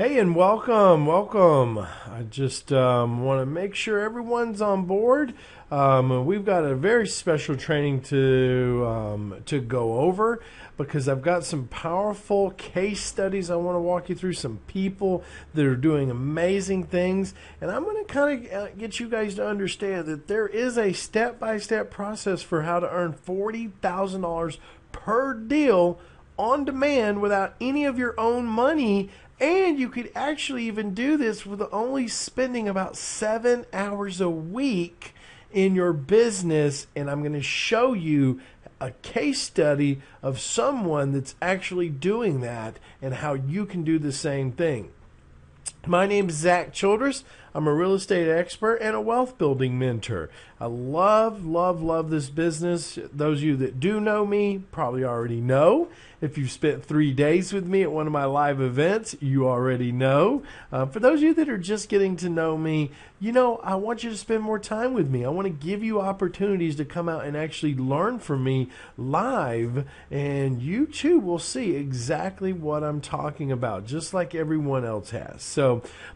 Hey, and welcome. I just want to make sure everyone's on board. We've got a very special training to go over because I've got some powerful case studies I want to walk you through, some people that are doing amazing things, and I'm going to kind of get you guys to understand that there is a step-by-step process for how to earn $40,000 per deal on demand without any of your own money. And you could actually even do this with only spending about 7 hours a week in your business. And I'm going to show you a case study of someone that's actually doing that and how you can do the same thing. My name is Zack Childress. I'm a real estate expert and a wealth building mentor. I love this business. Those of you that do know me probably already know. If you've spent 3 days with me at one of my live events, you already know. For those of you that are just getting to know me, I want you to spend more time with me. I want to give you opportunities to come out and actually learn from me live, and you too will see exactly what I'm talking about, just like everyone else has.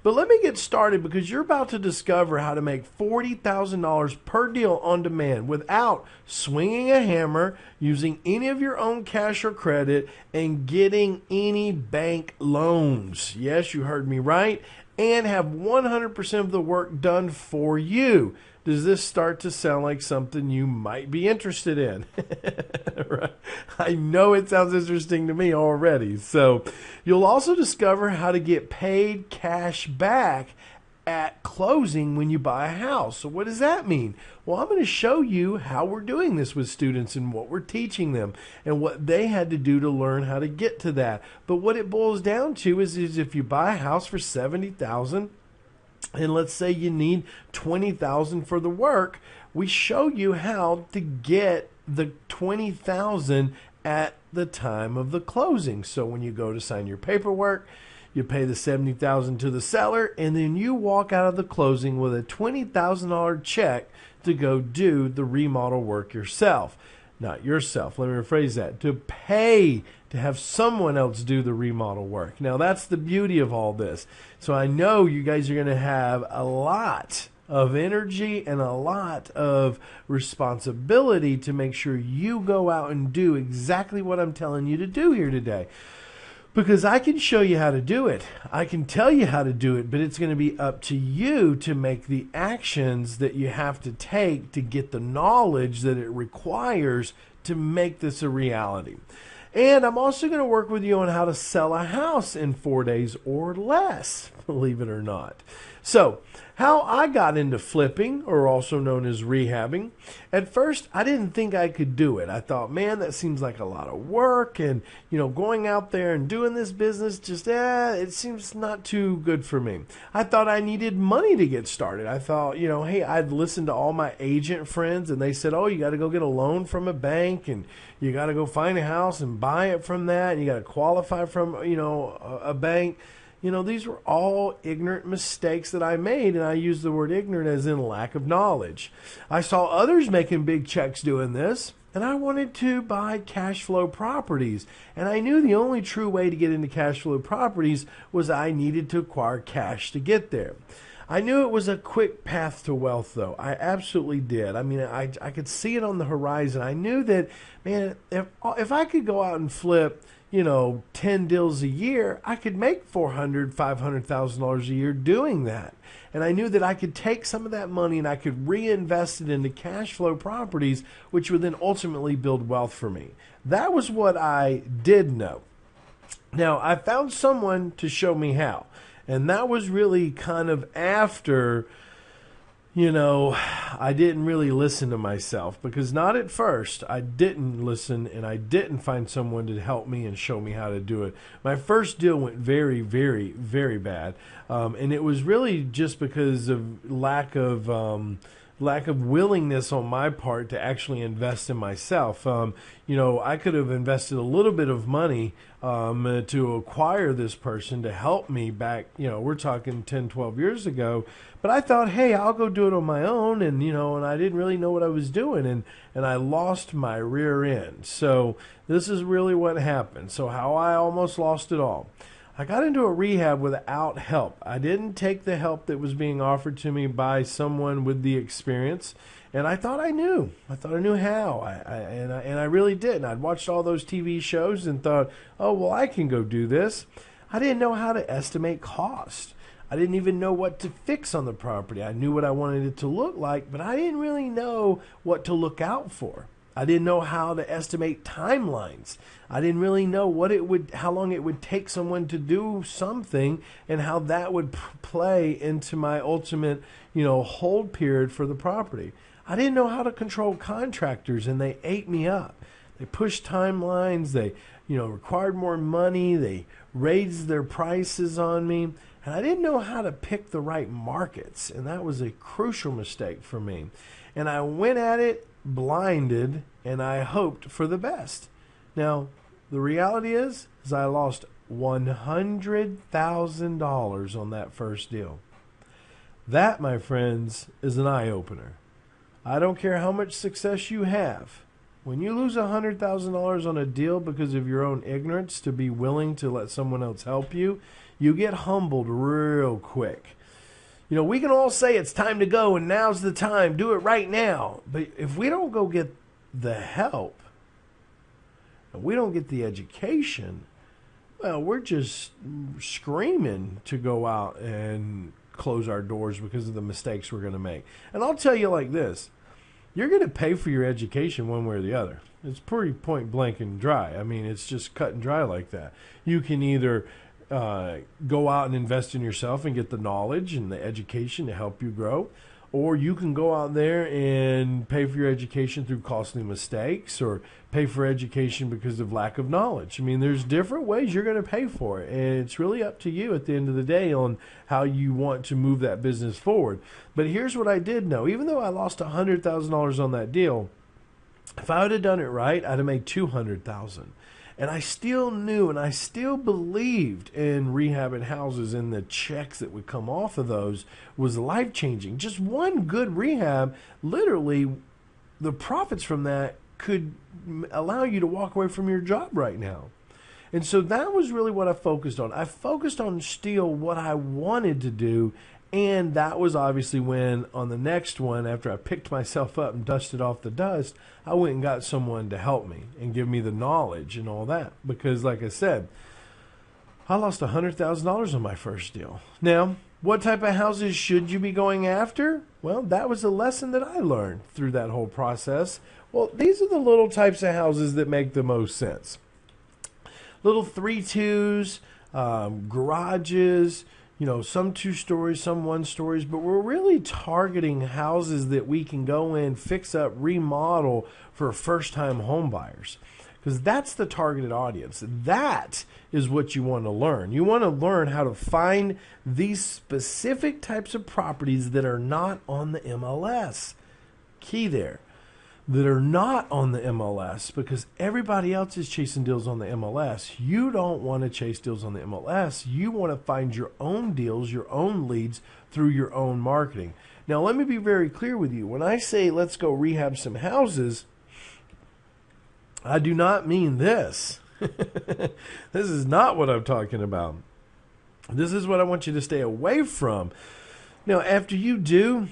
But let me get started because you're about to discover how to make $40,000 per deal on demand without swinging a hammer, using any of your own cash or credit, and getting any bank loans. Yes, you heard me right. And have 100% of the work done for you. Does this start to sound like something you might be interested in? Right. I know it sounds interesting to me already. So you'll also discover how to get paid cash back at closing when you buy a house. So what does that mean? Well, I'm going to show you how we're doing this with students and what we're teaching them and what they had to do to learn how to get to that. But what it boils down to is if you buy a house for $70,000 and let's say you need $20,000 for the work, we show you how to get the $20,000 at the time of the closing. So when you go to sign your paperwork, you pay the $70,000 to the seller, and then you walk out of the closing with a $20,000 check to go do the remodel work yourself. Not yourself, let me rephrase that. To pay to have someone else do the remodel work. Now, that's the beauty of all this. So I know you guys are going to have a lot of energy and a lot of responsibility to make sure you go out and do exactly what I'm telling you to do here today. Because I can show you how to do it. I can tell you how to do it, but it's going to be up to you to make the actions that you have to take to get the knowledge that it requires to make this a reality. And I'm also going to work with you on how to sell a house in 4 days or less, believe it or not. So, how I got into flipping, or also known as rehabbing. At first, I didn't think I could do it. I thought, man, that seems like a lot of work, and going out there and doing this business, just it seems not too good for me. I thought I needed money to get started. I thought, hey, I'd listened to all my agent friends, and they said, oh, you got to go get a loan from a bank, and you got to go find a house and buy it from that, and you got to qualify from a bank. These were all ignorant mistakes that I made, and I use the word ignorant as in lack of knowledge. I saw others making big checks doing this, and I wanted to buy cash flow properties. And I knew the only true way to get into cash flow properties was I needed to acquire cash to get there. I knew it was a quick path to wealth, though. I absolutely did. I mean, I could see it on the horizon. I knew that, man, if I could go out and flip 10 deals a year, I could make $400,000, $500,000 a year doing that. And I knew that I could take some of that money and I could reinvest it into cash flow properties, which would then ultimately build wealth for me. That was what I did know. Now, I found someone to show me how. And that was really kind of after I didn't really listen to myself, because not at first. I didn't listen, and I didn't find someone to help me and show me how to do it. My first deal went very, very, very bad, and it was really just because of lack of willingness on my part to actually invest in myself. I could have invested a little bit of money to acquire this person to help me back, we're talking 10, 12 years ago. But I thought, hey, I'll go do it on my own. And, and I didn't really know what I was doing. And I lost my rear end. So this is really what happened. So how I almost lost it all. I got into a rehab without help. I didn't take the help that was being offered to me by someone with the experience, and I thought I knew. I thought I knew how, and I really didn't. I'd watched all those TV shows and thought, oh, well, I can go do this. I didn't know how to estimate cost. I didn't even know what to fix on the property. I knew what I wanted it to look like, but I didn't really know what to look out for. I didn't know how to estimate timelines. I didn't really know how long it would take someone to do something, and how that would play into my ultimate, hold period for the property. I didn't know how to control contractors, and they ate me up. They pushed timelines. They, required more money. They raised their prices on me, and I didn't know how to pick the right markets, and that was a crucial mistake for me. And I went at it blinded, and I hoped for the best. Now, the reality is I lost $100,000 on that first deal. That, my friends, is an eye-opener. I don't care how much success you have. When you lose $100,000 on a deal because of your own ignorance to be willing to let someone else help you, you get humbled real quick. We can all say it's time to go and now's the time, do it right now. But if we don't go get the help, and we don't get the education, well, we're just screaming to go out and close our doors because of the mistakes we're going to make. And I'll tell you like this, you're going to pay for your education one way or the other. It's pretty point blank and dry. I mean, it's just cut and dry like that. You can either go out and invest in yourself and get the knowledge and the education to help you grow, or you can go out there and pay for your education through costly mistakes, or pay for education because of lack of knowledge. I mean, there's different ways you're going to pay for it, and it's really up to you at the end of the day on how you want to move that business forward. But here's what I did know. Even though I lost $100,000 on that deal, if I would have done it right, I'd have made $200,000. And I still knew, and I still believed in rehabbing houses, and the checks that would come off of those was life-changing. Just one good rehab, literally, the profits from that could allow you to walk away from your job right now. And so that was really what I focused on. I focused on still what I wanted to do, and that was obviously when, on the next one, after I picked myself up and dusted off the dust, I went and got someone to help me and give me the knowledge and all that. Because, like I said, I lost $100,000 on my first deal. Now, what type of houses should you be going after? Well, that was a lesson that I learned through that whole process. Well, these are the little types of houses that make the most sense. Little 3-2s, garages, some 2 stories, some 1 stories, but we're really targeting houses that we can go in, fix up, remodel for first-time home buyers, because that's the targeted audience. That is what you want to learn. You want to learn how to find these specific types of properties that are not on the MLS. Key there. That are not on the MLS, because everybody else is chasing deals on the MLS. You don't want to chase deals on the MLS. You want to find your own deals, your own leads through your own marketing. Now, let me be very clear with you. When I say let's go rehab some houses, I do not mean this. This is not what I'm talking about. This is what I want you to stay away from. Now, after you do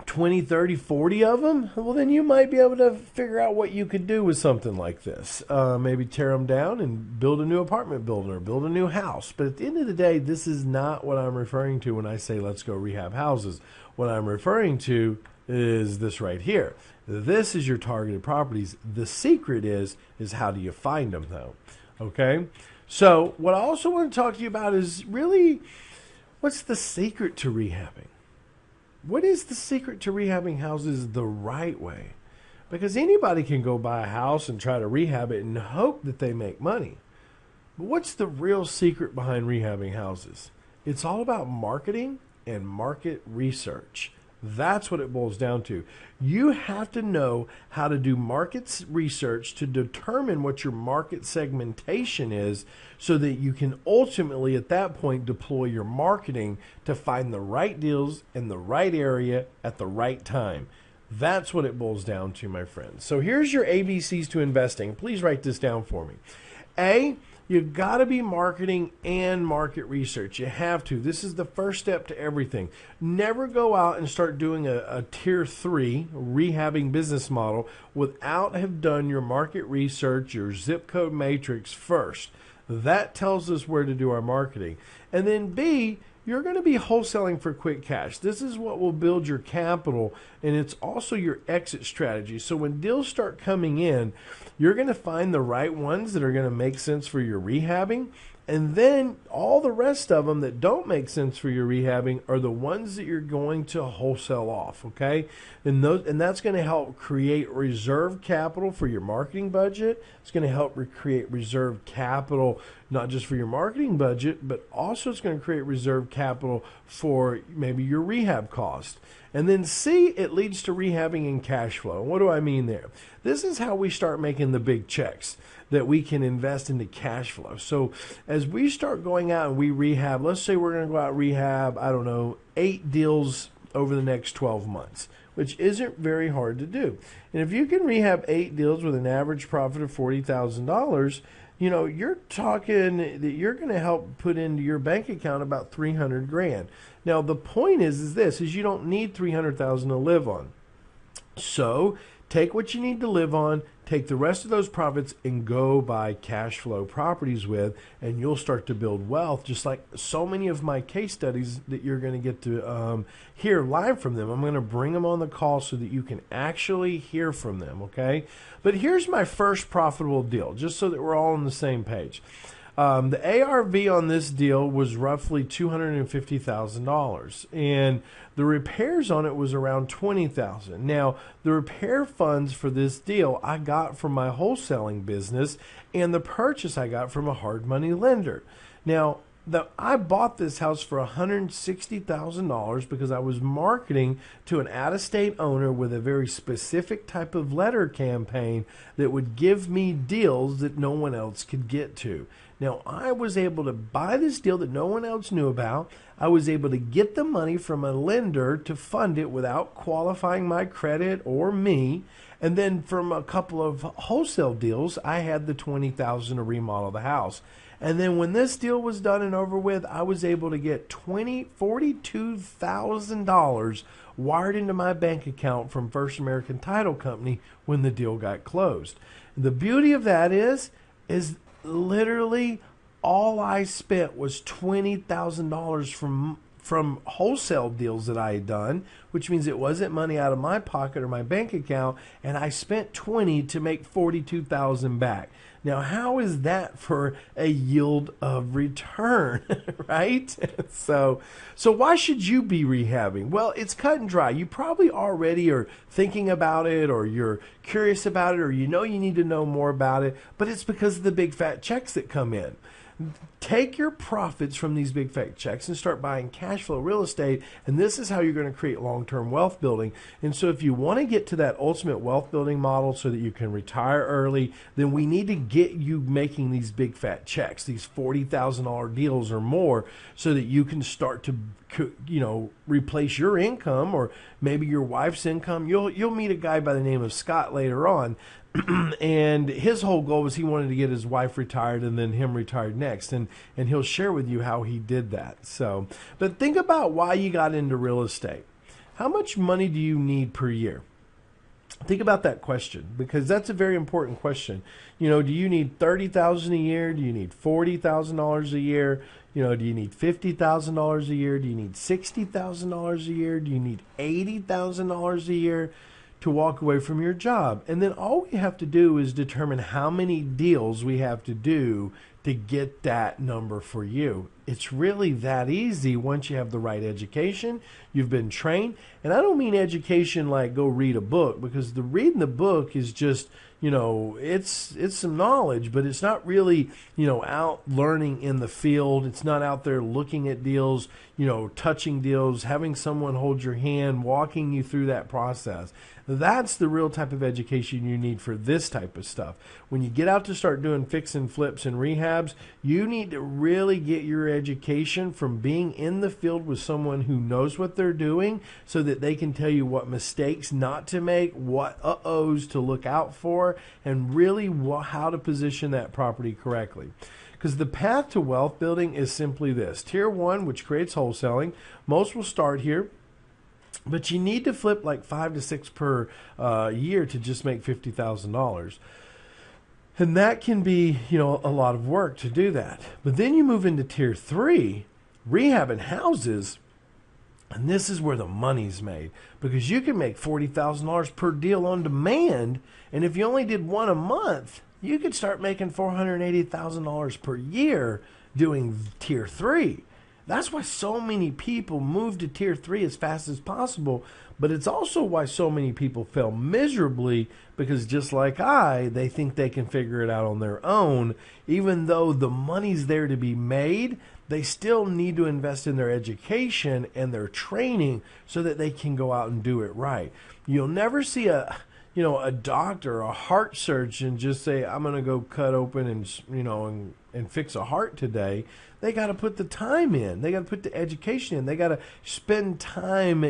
20, 30, 40 of them, well, then you might be able to figure out what you could do with something like this. Maybe tear them down and build a new apartment building or build a new house. But at the end of the day, this is not what I'm referring to when I say let's go rehab houses. What I'm referring to is this right here. This is your targeted properties. The secret is how do you find them, though? Okay? So what I also want to talk to you about is really, what's the secret to rehabbing? What is the secret to rehabbing houses the right way? Because anybody can go buy a house and try to rehab it and hope that they make money. But what's the real secret behind rehabbing houses? It's all about marketing and market research. That's what it boils down to. You have to know how to do market research to determine what your market segmentation is, so that you can ultimately at that point deploy your marketing to find the right deals in the right area at the right time. That's what it boils down to, my friends. So here's your ABCs to investing. Please write this down for me. A, You got to be marketing and market research. You have to. This is the first step to everything. Never go out and start doing a tier 3 rehabbing business model without have done your market research, your zip code matrix first. That tells us where to do our marketing. And then B, you're going to be wholesaling for quick cash. This is what will build your capital, and it's also your exit strategy. So when deals start coming in, you're going to find the right ones that are going to make sense for your rehabbing, and then all the rest of them that don't make sense for your rehabbing are the ones that you're going to wholesale off, okay? And that's going to help create reserve capital for your marketing budget. It's going to help create reserve capital not just for your marketing budget, but also it's going to create reserve capital for maybe your rehab cost. And then C, it leads to rehabbing and cash flow. What do I mean there? This is how we start making the big checks that we can invest into cash flow. So as we start going out and we rehab, let's say we're going to go out and rehab, 8 deals over the next 12 months, which isn't very hard to do. And if you can rehab 8 deals with an average profit of $40,000, you're talking that you're going to help put into your bank account about $300,000. Now, the point is you don't need $300,000 to live on. So take what you need to live on, take the rest of those profits and go buy cash flow properties with, and you'll start to build wealth, just like so many of my case studies that you're going to get to hear live from them. I'm going to bring them on the call so that you can actually hear from them, okay? But here's my first profitable deal, just so that we're all on the same page. The ARV on this deal was roughly $250,000, and the repairs on it was around $20,000. Now, the repair funds for this deal I got from my wholesaling business, and the purchase I got from a hard money lender. Now, I bought this house for $160,000 because I was marketing to an out-of-state owner with a very specific type of letter campaign that would give me deals that no one else could get to. Now, I was able to buy this deal that no one else knew about. I was able to get the money from a lender to fund it without qualifying my credit or me. And then from a couple of wholesale deals, I had the $20,000 to remodel the house. And then when this deal was done and over with, I was able to get $42,000 wired into my bank account from First American Title Company when the deal got closed. The beauty of that is literally all I spent was $20,000 from wholesale deals that I had done, which means it wasn't money out of my pocket or my bank account, and I spent $20,000 to make $42,000 back. Now, how is that for a yield of return, right? So why should you be rehabbing? Well, it's cut and dry. You probably already are thinking about it, or you're curious about it, or you need to know more about it, but it's because of the big fat checks that come in. Take your profits from these big fat checks and start buying cash flow real estate, and this is how you're going to create long-term wealth building. And so if you want to get to that ultimate wealth building model so that you can retire early, then we need to get you making these big fat checks, these $40,000 deals or more, so that you can start to replace your income or maybe your wife's income. You'll meet a guy by the name of Scott later on. And his whole goal was he wanted to get his wife retired and then him retired next. And he'll share with you how he did that. So, but think about why you got into real estate. How much money do you need per year? Think about that question, because that's a very important question. Do you need $30,000 a year? Do you need $40,000 a year? Do you need $50,000 a year? Do you need $60,000 a year? Do you need $80,000 a year to walk away from your job? And then all we have to do is determine how many deals we have to do to get that number for you. It's really that easy once you have the right education, you've been trained. And I don't mean education like go read a book, because the reading the book is just, it's some knowledge, but it's not really, out learning in the field. It's not out there looking at deals, touching deals, having someone hold your hand, walking you through that process. That's the real type of education you need for this type of stuff. When you get out to start doing fix and flips and rehabs, you need to really get your education from being in the field with someone who knows what they're doing, so that they can tell you what mistakes not to make, what uh-ohs to look out for, and really how to position that property correctly. Because the path to wealth building is simply this. Tier 1, which creates wholesaling. Most will start here. But you need to flip like 5 to 6 per year to just make $50,000. And that can be, a lot of work to do that. But then you move into tier 3, rehabbing houses. And this is where the money's made, because you can make $40,000 per deal on demand. And if you only did one a month, you could start making $480,000 per year doing tier 3. That's why so many people move to tier 3 as fast as possible. But it's also why so many people fail miserably, because just like they think they can figure it out on their own. Even though the money's there to be made, they still need to invest in their education and their training so that they can go out and do it right. You'll never see a doctor, a heart surgeon just say, I'm going to go cut open and fix a heart today. They got to put the time in. They got to put the education in. They got to spend time,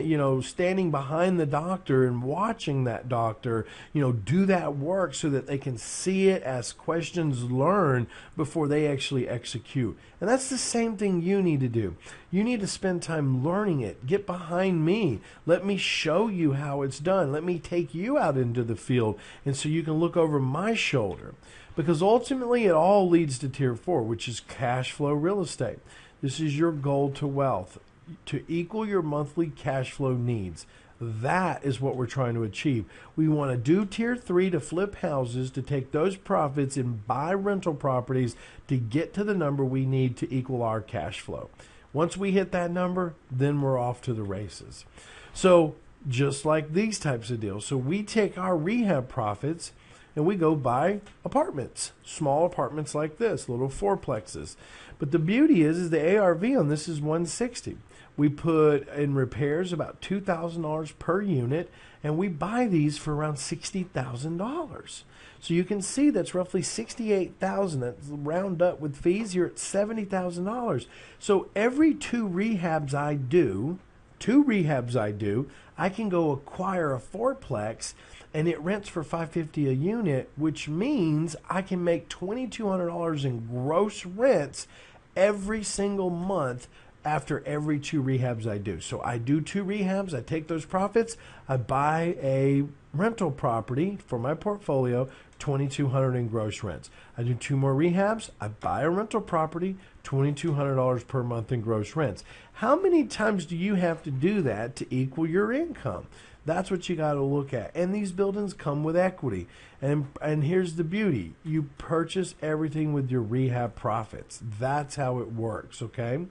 standing behind the doctor and watching that doctor, do that work so that they can see it, ask questions, learn before they actually execute. And that's the same thing you need to do. You need to spend time learning it. Get behind me. Let me show you how it's done. Let me take you out into the field, and so you can look over my shoulder. Because ultimately it all leads to tier 4, which is cash flow real estate. This is your goal to wealth, to equal your monthly cash flow needs. That is what we're trying to achieve. We want to do tier 3 to flip houses, to take those profits and buy rental properties to get to the number we need to equal our cash flow. Once we hit that number, then we're off to the races. So just like these types of deals. So we take our rehab profits and we go buy apartments, small apartments like this, little fourplexes. But the beauty is the ARV on this is $160. We put in repairs about $2,000 per unit, and we buy these for around $60,000. So you can see that's roughly $68,000. That's round up with fees. You're at $70,000. So every two rehabs I do, I can go acquire a fourplex, and it rents for $550 a unit, which means I can make $2,200 in gross rents every single month after every two rehabs I do. So I do two rehabs, I take those profits, I buy a rental property for my portfolio, $2,200 in gross rents. I do two more rehabs, I buy a rental property, $2,200 per month in gross rents. How many times do you have to do that to equal your income? That's what you got to look at. And these buildings come with equity. And here's the beauty. You purchase everything with your rehab profits. That's how it works, okay?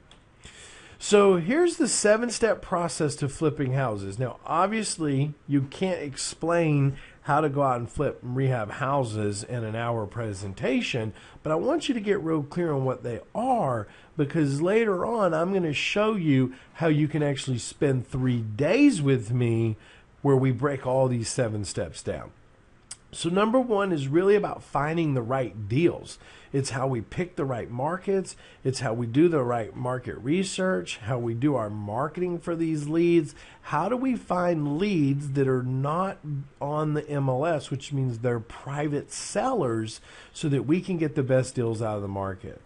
So here's the 7-step process to flipping houses. Now, obviously, you can't explain how to go out and flip and rehab houses in an hour presentation, but I want you to get real clear on what they are, because later on, I'm going to show you how you can actually spend 3 days with me where we break all these 7 steps down. So number 1 is really about finding the right deals. It's how we pick the right markets. It's how we do the right market research, how we do our marketing for these leads. How do we find leads that are not on the MLS, which means they're private sellers, so that we can get the best deals out of the market?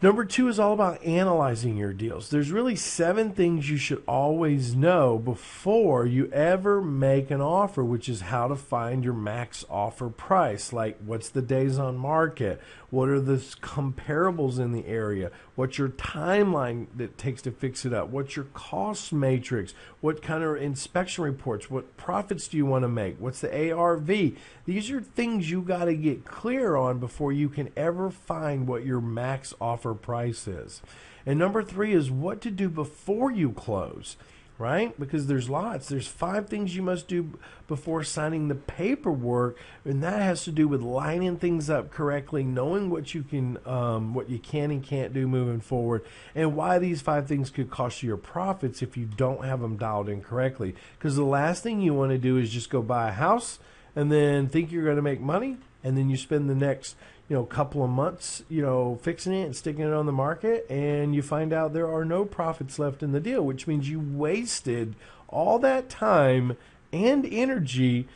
Number 2 is all about analyzing your deals. There's really 7 things you should always know before you ever make an offer, which is how to find your max offer price. Like, what's the days on market? What are the comparables in the area? What's your timeline that it takes to fix it up? What's your cost matrix? What kind of inspection reports? What profits do you want to make? What's the ARV? These are things you got to get clear on before you can ever find what your max offer price is. And number 3 is what to do before you close, right? Because there's lots. There's 5 things you must do before signing the paperwork, and that has to do with lining things up correctly, knowing what you can and can't do moving forward, and why these 5 things could cost you your profits if you don't have them dialed in correctly. Because the last thing you want to do is just go buy a house and then think you're going to make money, and then you spend the next couple of months, fixing it and sticking it on the market, and you find out there are no profits left in the deal, which means you wasted all that time and energy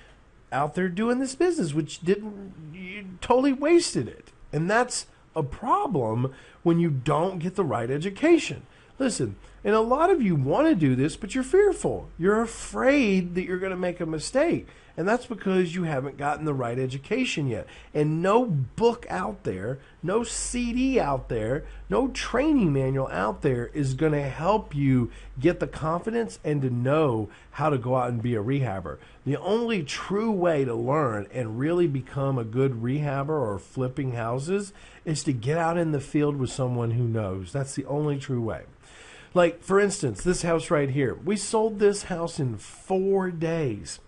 out there doing this business, you totally wasted it. And that's a problem when you don't get the right education. Listen, and a lot of you want to do this, but you're fearful. You're afraid that you're going to make a mistake. And that's because you haven't gotten the right education yet. And no book out there, no CD out there, no training manual out there is going to help you get the confidence and to know how to go out and be a rehabber. The only true way to learn and really become a good rehabber or flipping houses is to get out in the field with someone who knows. That's the only true way. Like, for instance, this house right here. We sold this house in 4 days.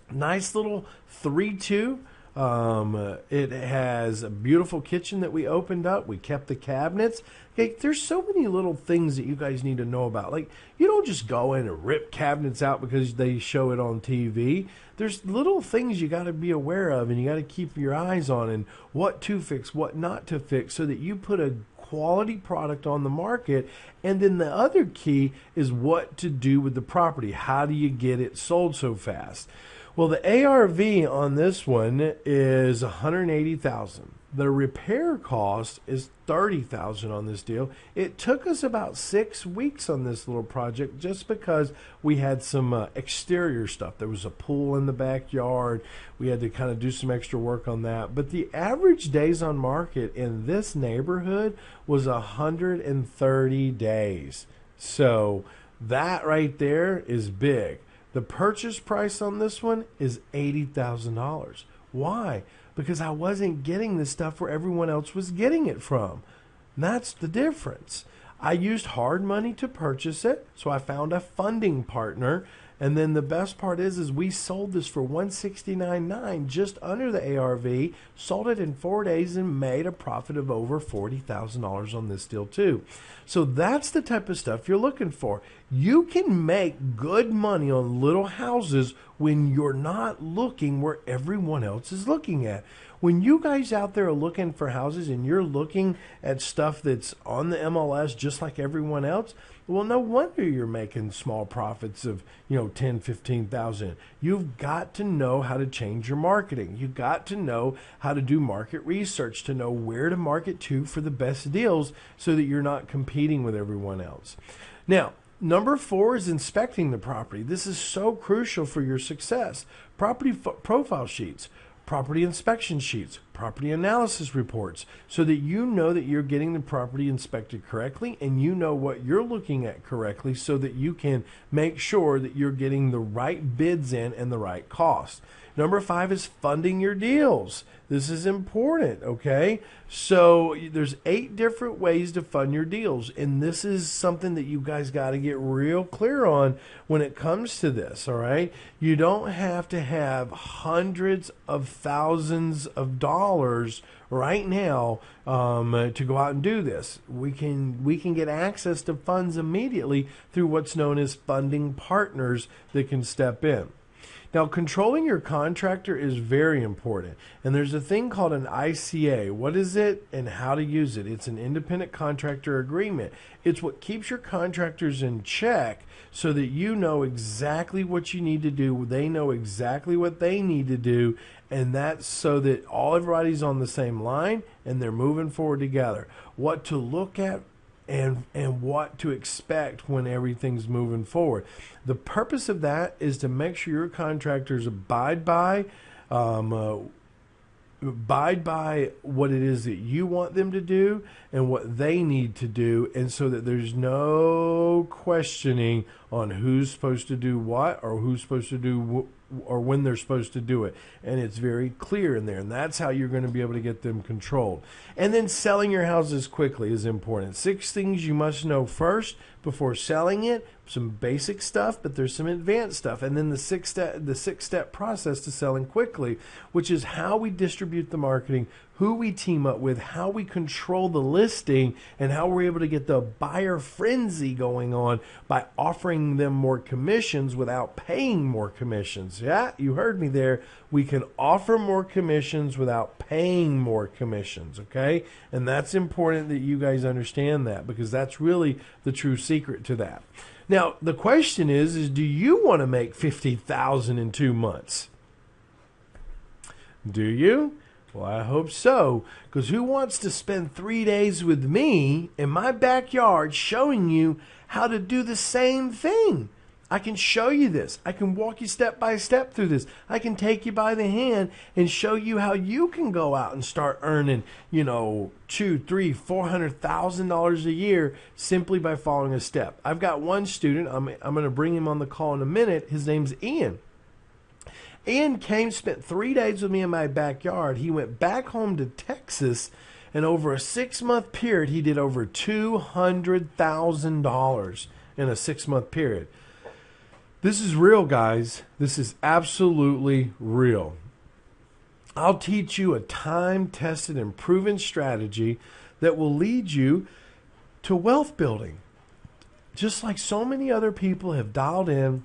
Nice little 3-2. It has a beautiful kitchen that we opened up. We kept the cabinets. Okay, there's so many little things that you guys need to know about. Like, you don't just go in and rip cabinets out because they show it on TV. There's little things you got to be aware of, and you got to keep your eyes on, and what to fix, what not to fix, so that you put a quality product on the market. And then the other key is what to do with the property. How do you get it sold so fast? Well, the ARV on this one is $180,000. The repair cost is $30,000 on this deal. It took us about 6 weeks on this little project just because we had some exterior stuff. There was a pool in the backyard. We had to kind of do some extra work on that. But the average days on market in this neighborhood was 130 days. So that right there is big. The purchase price on this one is $80,000. Why? Because I wasn't getting this stuff where everyone else was getting it from. And that's the difference. I used hard money to purchase it, so I found a funding partner. And then the best part is we sold this for $169,900, just under the ARV, sold it in 4 days and made a profit of over $40,000 on this deal too. So that's the type of stuff you're looking for. You can make good money on little houses when you're not looking where everyone else is looking at. When you guys out there are looking for houses and you're looking at stuff that's on the MLS just like everyone else, well, no wonder you're making small profits of, $10,000, $15,000. You've got to know how to change your marketing. You've got to know how to do market research to know where to market to for the best deals so that you're not competing with everyone else. Now, number 4 is inspecting the property. This is so crucial for your success. Property profile sheets, property inspection sheets, property analysis reports, so that you know that you're getting the property inspected correctly and you know what you're looking at correctly so that you can make sure that you're getting the right bids in and the right cost. Number 5 is funding your deals. This is important, okay? So there's 8 different ways to fund your deals, and this is something that you guys got to get real clear on when it comes to this, all right? You don't have to have hundreds of thousands of dollars right now to go out and do this. We can get access to funds immediately through what's known as funding partners that can step in. Now, controlling your contractor is very important, and there's a thing called an ICA. What is it and how to use it? It's an independent contractor agreement. It's what keeps your contractors in check so that you know exactly what you need to do. They know exactly what they need to do, and that's so that everybody's on the same line and they're moving forward together. What to look at and what to expect when everything's moving forward. The purpose of that is to make sure your contractors abide by what it is that you want them to do and what they need to do, and so that there's no questioning on who's supposed to do what or who's supposed to do or when they're supposed to do it. And it's very clear in there, and that's how you're going to be able to get them controlled. And then selling your houses quickly is important. 6 things you must know first before selling it. Some basic stuff, but there's some advanced stuff. And then the six-step process to selling quickly, which is how we distribute the marketing, who we team up with, how we control the listing, and how we're able to get the buyer frenzy going on by offering them more commissions without paying more commissions. Yeah, you heard me there. We can offer more commissions without paying more commissions, okay? And that's important that you guys understand that, because that's really the true secret to that. Now, the question is do you want to make $50,000 in 2 months? Do you? Well, I hope so, because who wants to spend 3 days with me in my backyard showing you how to do the same thing? I can show you this. I can walk you step by step through this. I can take you by the hand and show you how you can go out and start earning, $200,000, $300,000, $400,000 a year simply by following a step. I've got one student. I'm going to bring him on the call in a minute. His name's Ian. Ian spent 3 days with me in my backyard. He went back home to Texas, and over a 6-month period, he did over $200,000 in a 6-month period. This is real, guys. This is absolutely real. I'll teach you a time-tested and proven strategy that will lead you to wealth building. Just like so many other people have dialed in,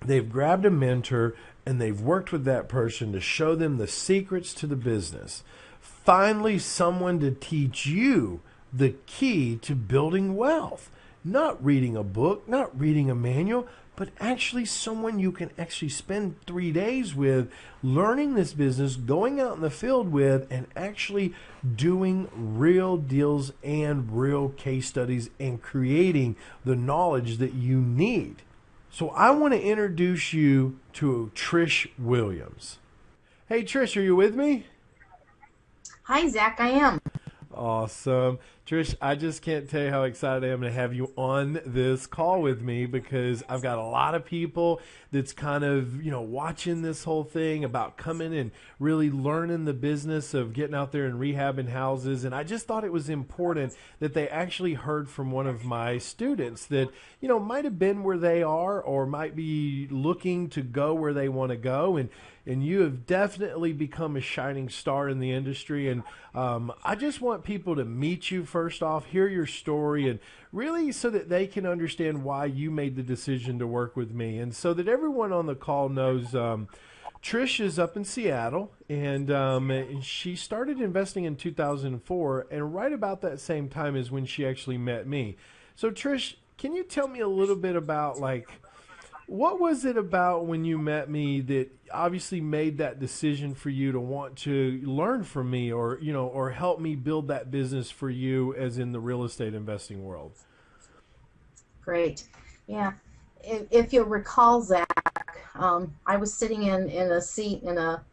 they've grabbed a mentor, and they've worked with that person to show them the secrets to the business. Finally, someone to teach you the key to building wealth. Not reading a book, not reading a manual, but actually someone you can actually spend 3 days with, learning this business, going out in the field with, and actually doing real deals and real case studies and creating the knowledge that you need. So I want to introduce you to Trish Williams. Hey, Trish, are you with me? Hi, Zach, I am. Awesome. Trish, I just can't tell you how excited I am to have you on this call with me, because I've got a lot of people that's kind of, watching this whole thing about coming and really learning the business of getting out there and rehabbing houses. And I just thought it was important that they actually heard from one of my students that, might have been where they are or might be looking to go where they want to go. And you have definitely become a shining star in the industry. And I just want people to meet you first off, hear your story, and really so that they can understand why you made the decision to work with me. And so that everyone on the call knows, Trish is up in Seattle, and she started investing in 2004, and right about that same time is when she actually met me. So Trish, can you tell me a little bit about, what was it about when you met me that obviously made that decision for you to want to learn from me, or or help me build that business for you, as in the real estate investing world? Great. Yeah. If you'll recall, Zach, I was sitting in a seat in a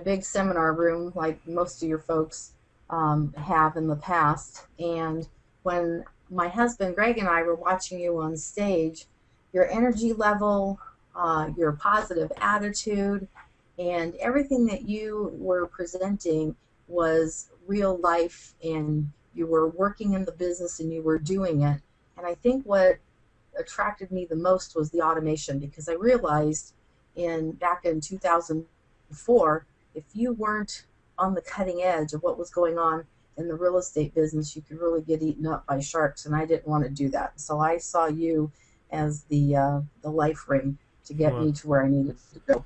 big seminar room like most of your folks have in the past. And when my husband, Greg, and I were watching you on stage, your energy level, your positive attitude, and everything that you were presenting was real life, and you were working in the business and you were doing it. And I think what attracted me the most was the automation, because I realized back in 2004, if you weren't on the cutting edge of what was going on in the real estate business, you could really get eaten up by sharks, and I didn't want to do that. So I saw you as the life ring to get me to where I needed to go.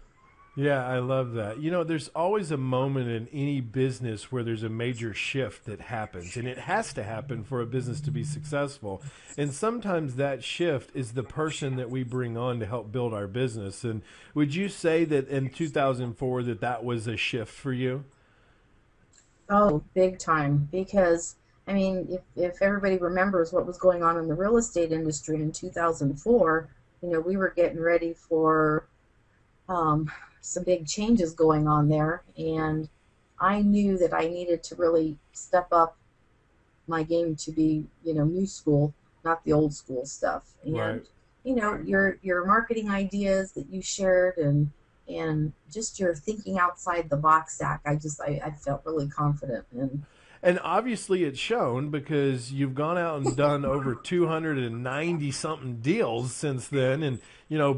Yeah, I love that. There's always a moment in any business where there's a major shift that happens, and it has to happen for a business to be successful. And sometimes that shift is the person that we bring on to help build our business. And would you say that in 2004 that was a shift for you? Oh, big time. Because, I mean, if everybody remembers what was going on in the real estate industry in 2004, we were getting ready for some big changes going on there, and I knew that I needed to really step up my game to be, new school, not the old school stuff. And Right. Your marketing ideas that you shared, and just your thinking outside the box, Zach, I felt really confident in. And obviously it's shown, because you've gone out and done over 290 something deals since then. And,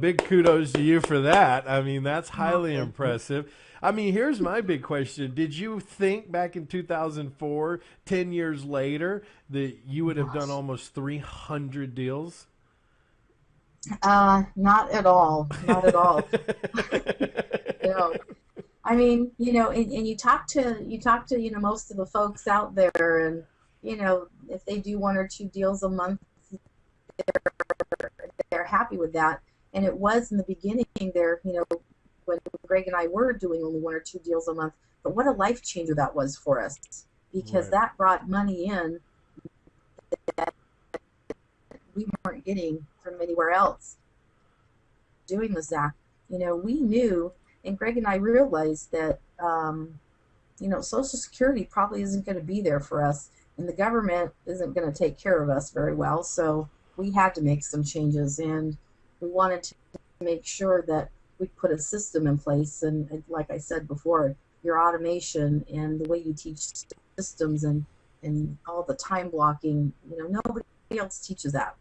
big kudos to you for that. I mean, that's highly impressive. I mean, here's my big question. Did you think back in 2004, 10 years later, that you would have done almost 300 deals? Not at all. Not at all. I mean, and you talk to, most of the folks out there, and, if they do 1 or 2 deals a month, they're happy with that. And it was in the beginning there, when Greg and I were doing only 1 or 2 deals a month, but what a life changer that was for us, because Right. that brought money in that we weren't getting from anywhere else doing the Zack. We knew, and Greg and I realized that, Social Security probably isn't going to be there for us, and the government isn't going to take care of us very well. So we had to make some changes, and we wanted to make sure that we put a system in place. And like I said before, your automation and the way you teach systems and all the time blocking, nobody else teaches that.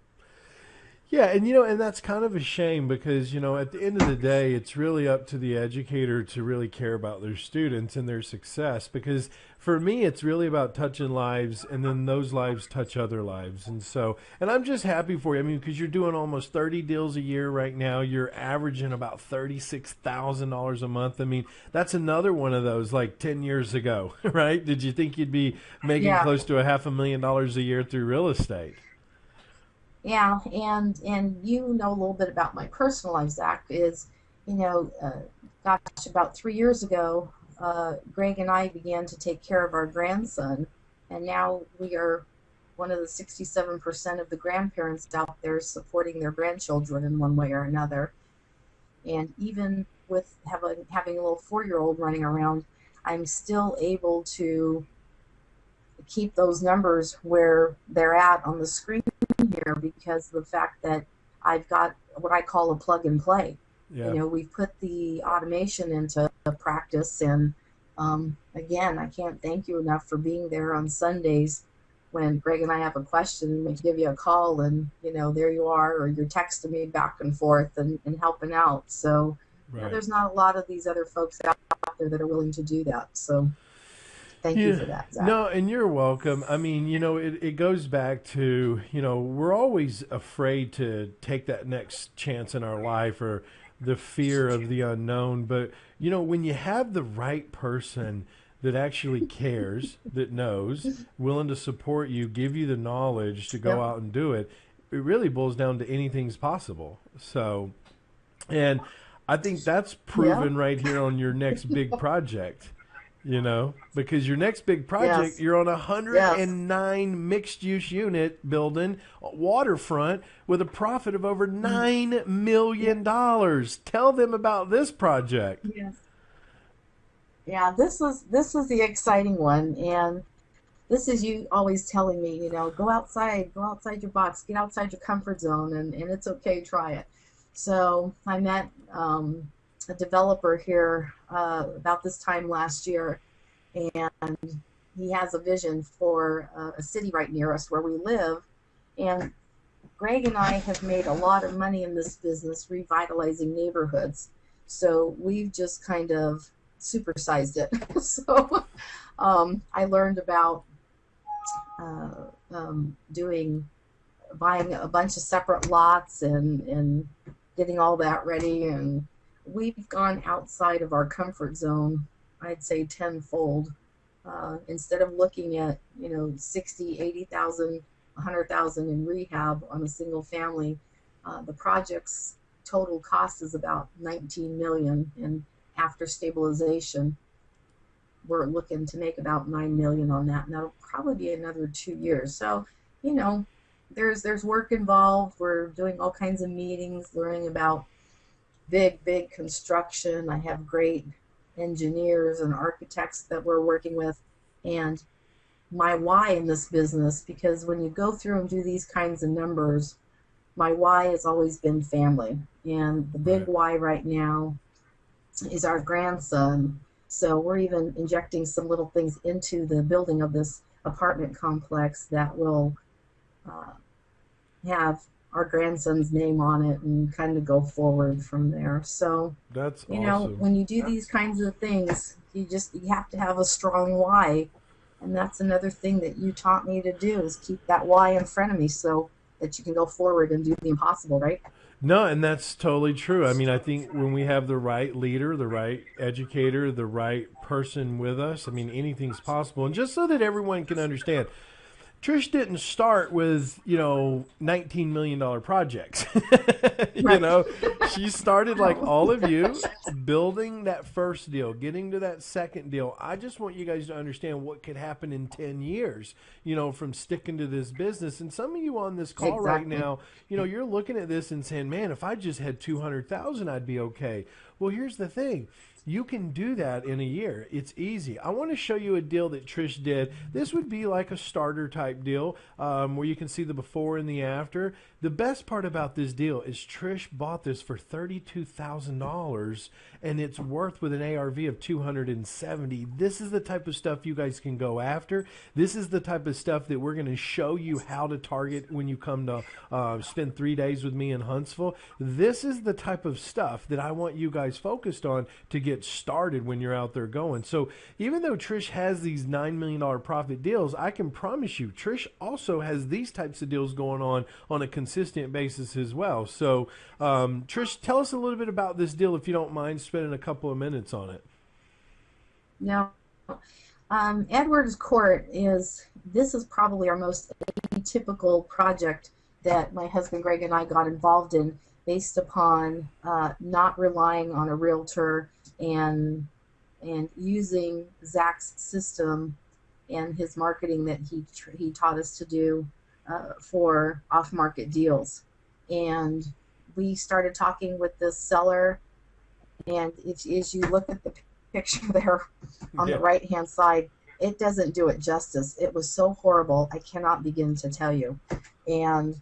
Yeah, and that's kind of a shame because, at the end of the day, it's really up to the educator to really care about their students and their success. Because for me, it's really about touching lives, and then those lives touch other lives. And I'm just happy for you. I mean, because you're doing almost 30 deals a year right now. You're averaging about $36,000 a month. I mean, that's another one of those like 10 years ago, right? Did you think you'd be making Yeah. close to $500,000 a year through real estate? Yeah, and a little bit about my personal life, Zach, is, you know, uh, gosh, about 3 years ago, Greg and I began to take care of our grandson, and now we are one of the 67% of the grandparents out there supporting their grandchildren in one way or another. And even with having a little 4-year-old running around, I'm still able to keep those numbers where they're at on the screen here because of the fact that I've got what I call a plug and play. Yeah. We've put the automation into practice, and again, I can't thank you enough for being there on Sundays when Greg and I have a question. We give you a call, and there you are, or you're texting me back and forth and helping out. So Right. there's not a lot of these other folks out there that are willing to do that. So thank you Yeah. for that, Zach. No, and you're welcome. I mean, it goes back to, we're always afraid to take that next chance in our life or the fear of the unknown. But, when you have the right person that actually cares, that knows, willing to support you, give you the knowledge to go Yep. out and do it, it really boils down to anything's possible. So, and I think that's Yeah. proven right here on your next big project. Because your next big project, Yes. you're on a Yes. 109 mixed use unit building, waterfront, with a profit of over Mm. $9 million. Tell them about this project. Yes. Yeah, this is the exciting one, and this is you always telling me, go outside your box, get outside your comfort zone, and it's okay, try it. So I met a developer here about this time last year, and he has a vision for a city right near us where we live. And Greg and I have made a lot of money in this business revitalizing neighborhoods. So we've just kind of supersized it. So I learned about doing buying a bunch of separate lots and getting all that ready, and we've gone outside of our comfort zone, I'd say tenfold. Instead of looking at 60, 80,000, 100,000 in rehab on a single family, the project's total cost is about 19 million, and after stabilization we're looking to make about 9 million on that, and that'll probably be another 2 years. So there's work involved. We're doing all kinds of meetings, learning about big construction. I have great engineers and architects that we're working with. And my why in this business, because when you go through and do these kinds of numbers, my why has always been family. And the big Right. why right now is our grandson. So we're even injecting some little things into the building of this apartment complex that will uh, have our grandson's name on it and kind of go forward from there. So, That's awesome. when you do these kinds of things, you have to have a strong why. And that's another thing that you taught me to do, is keep that why in front of me so that you can go forward and do the impossible, right? No, and that's totally true. I mean, I think when we have the right leader, the right educator, the right person with us, I mean, anything's possible. And just so that everyone can understand, Trish didn't start with, $19 million projects. Right. She started like all of you, building that first deal, getting to that second deal. I just want you guys to understand what could happen in 10 years, from sticking to this business. And some of you on this call right Exactly. now, you're looking at this and saying, man, if I just had 200,000, I'd be okay. Well, here's the thing. You can do that in a year. It's easy. I want to show you a deal that Trish did. This would be like a starter type deal where you can see the before and the after. The best part about this deal is Trish bought this for $32,000 and it's worth with an ARV of 270. This is the type of stuff you guys can go after. This is the type of stuff that we're going to show you how to target when you come to spend 3 days with me in Huntsville. This is the type of stuff that I want you guys focused on to get started when you're out there going. So even though Trish has these $9 million profit deals, I can promise you Trish also has these types of deals going on a consistent basis as well. So Trish, tell us a little bit about this deal if you don't mind spending a couple of minutes on it. Now, Edwards Court this is probably our most atypical project that my husband Greg and I got involved in, based upon not relying on a realtor and using Zack's system and his marketing that he taught us to do for off-market deals. And we started talking with this seller, and as you look at the picture there on the right-hand side, it doesn't do it justice. It was so horrible, I cannot begin to tell you. And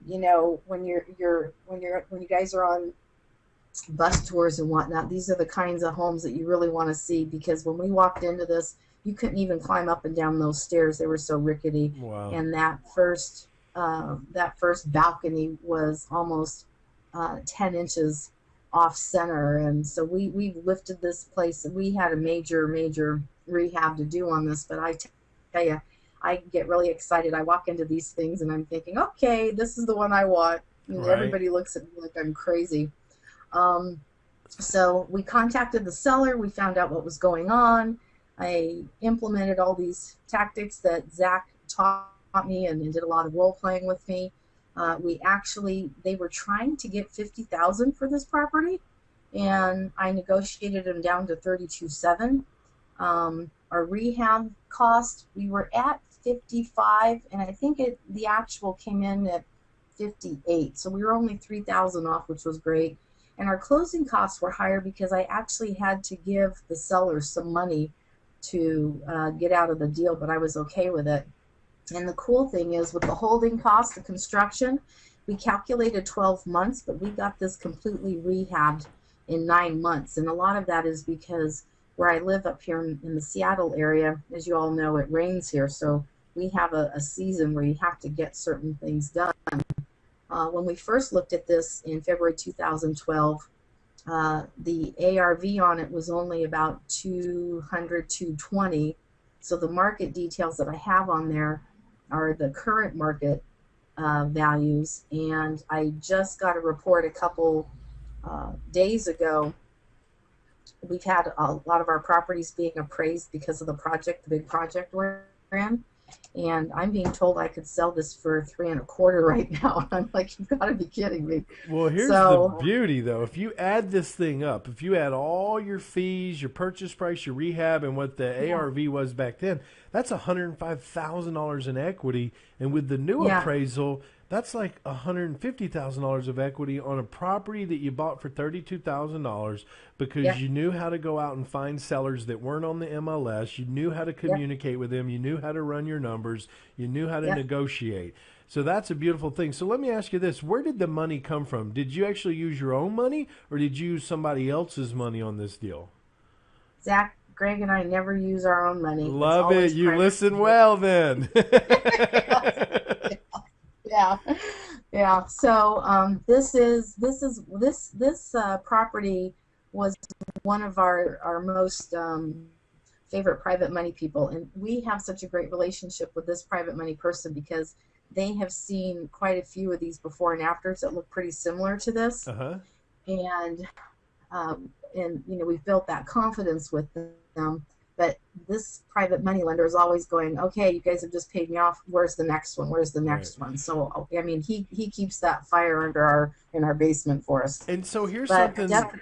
when you guys are on bus tours and whatnot, these are the kinds of homes that you really want to see, because when we walked into this, you couldn't even climb up and down those stairs. They were so rickety. Wow. And that first balcony was almost 10 inches off center. And so we lifted this place, and we had a major rehab to do on this. But I tell you, I get really excited. I walk into these things and I'm thinking, okay, this is the one I want. And Right. Everybody looks at me like I'm crazy. So we contacted the seller. We found out what was going on. I implemented all these tactics that Zack taught me and did a lot of role playing with me. They were trying to get $50,000 for this property, and I negotiated them down to $32,700. Our rehab cost, we were at $55,000, and I think the actual came in at $58,000. So we were only $3,000 off, which was great. And our closing costs were higher because I actually had to give the seller some money to get out of the deal, but I was okay with it. And the cool thing is, with the holding costs, the construction, we calculated 12 months, but we got this completely rehabbed in 9 months. And a lot of that is because where I live up here in the Seattle area, as you all know, it rains here. So we have a season where you have to get certain things done. When we first looked at this in February 2012, the ARV on it was only about 200, 220. So the market details that I have on there are the current market values. And I just got a report a couple days ago. We've had a lot of our properties being appraised because of the big project we're in. And I'm being told I could sell this for $325 right now. I'm like, you've got to be kidding me. Well, here's the beauty, though. If you add this thing up, if you add all your fees, your purchase price, your rehab, and what the ARV was back then, that's $105,000 in equity. And with the new appraisal, that's like $150,000 of equity on a property that you bought for $32,000 because you knew how to go out and find sellers that weren't on the MLS. You knew how to communicate with them. You knew how to run your numbers. You knew how to negotiate. So that's a beautiful thing. So let me ask you this. Where did the money come from? Did you actually use your own money, or did you use somebody else's money on this deal? Zack, Greg, and I never use our own money. Love it. You listen well then. Yeah. So this property was one of our most favorite private money people, and we have such a great relationship with this private money person because they have seen quite a few of these before and afters that look pretty similar to this. And we've built that confidence with them. But this private money lender is always going, okay, you guys have just paid me off. Where's the next one? Where's the Right. next one? So, I mean, he keeps that fire in our basement for us. And so here's But something, definitely,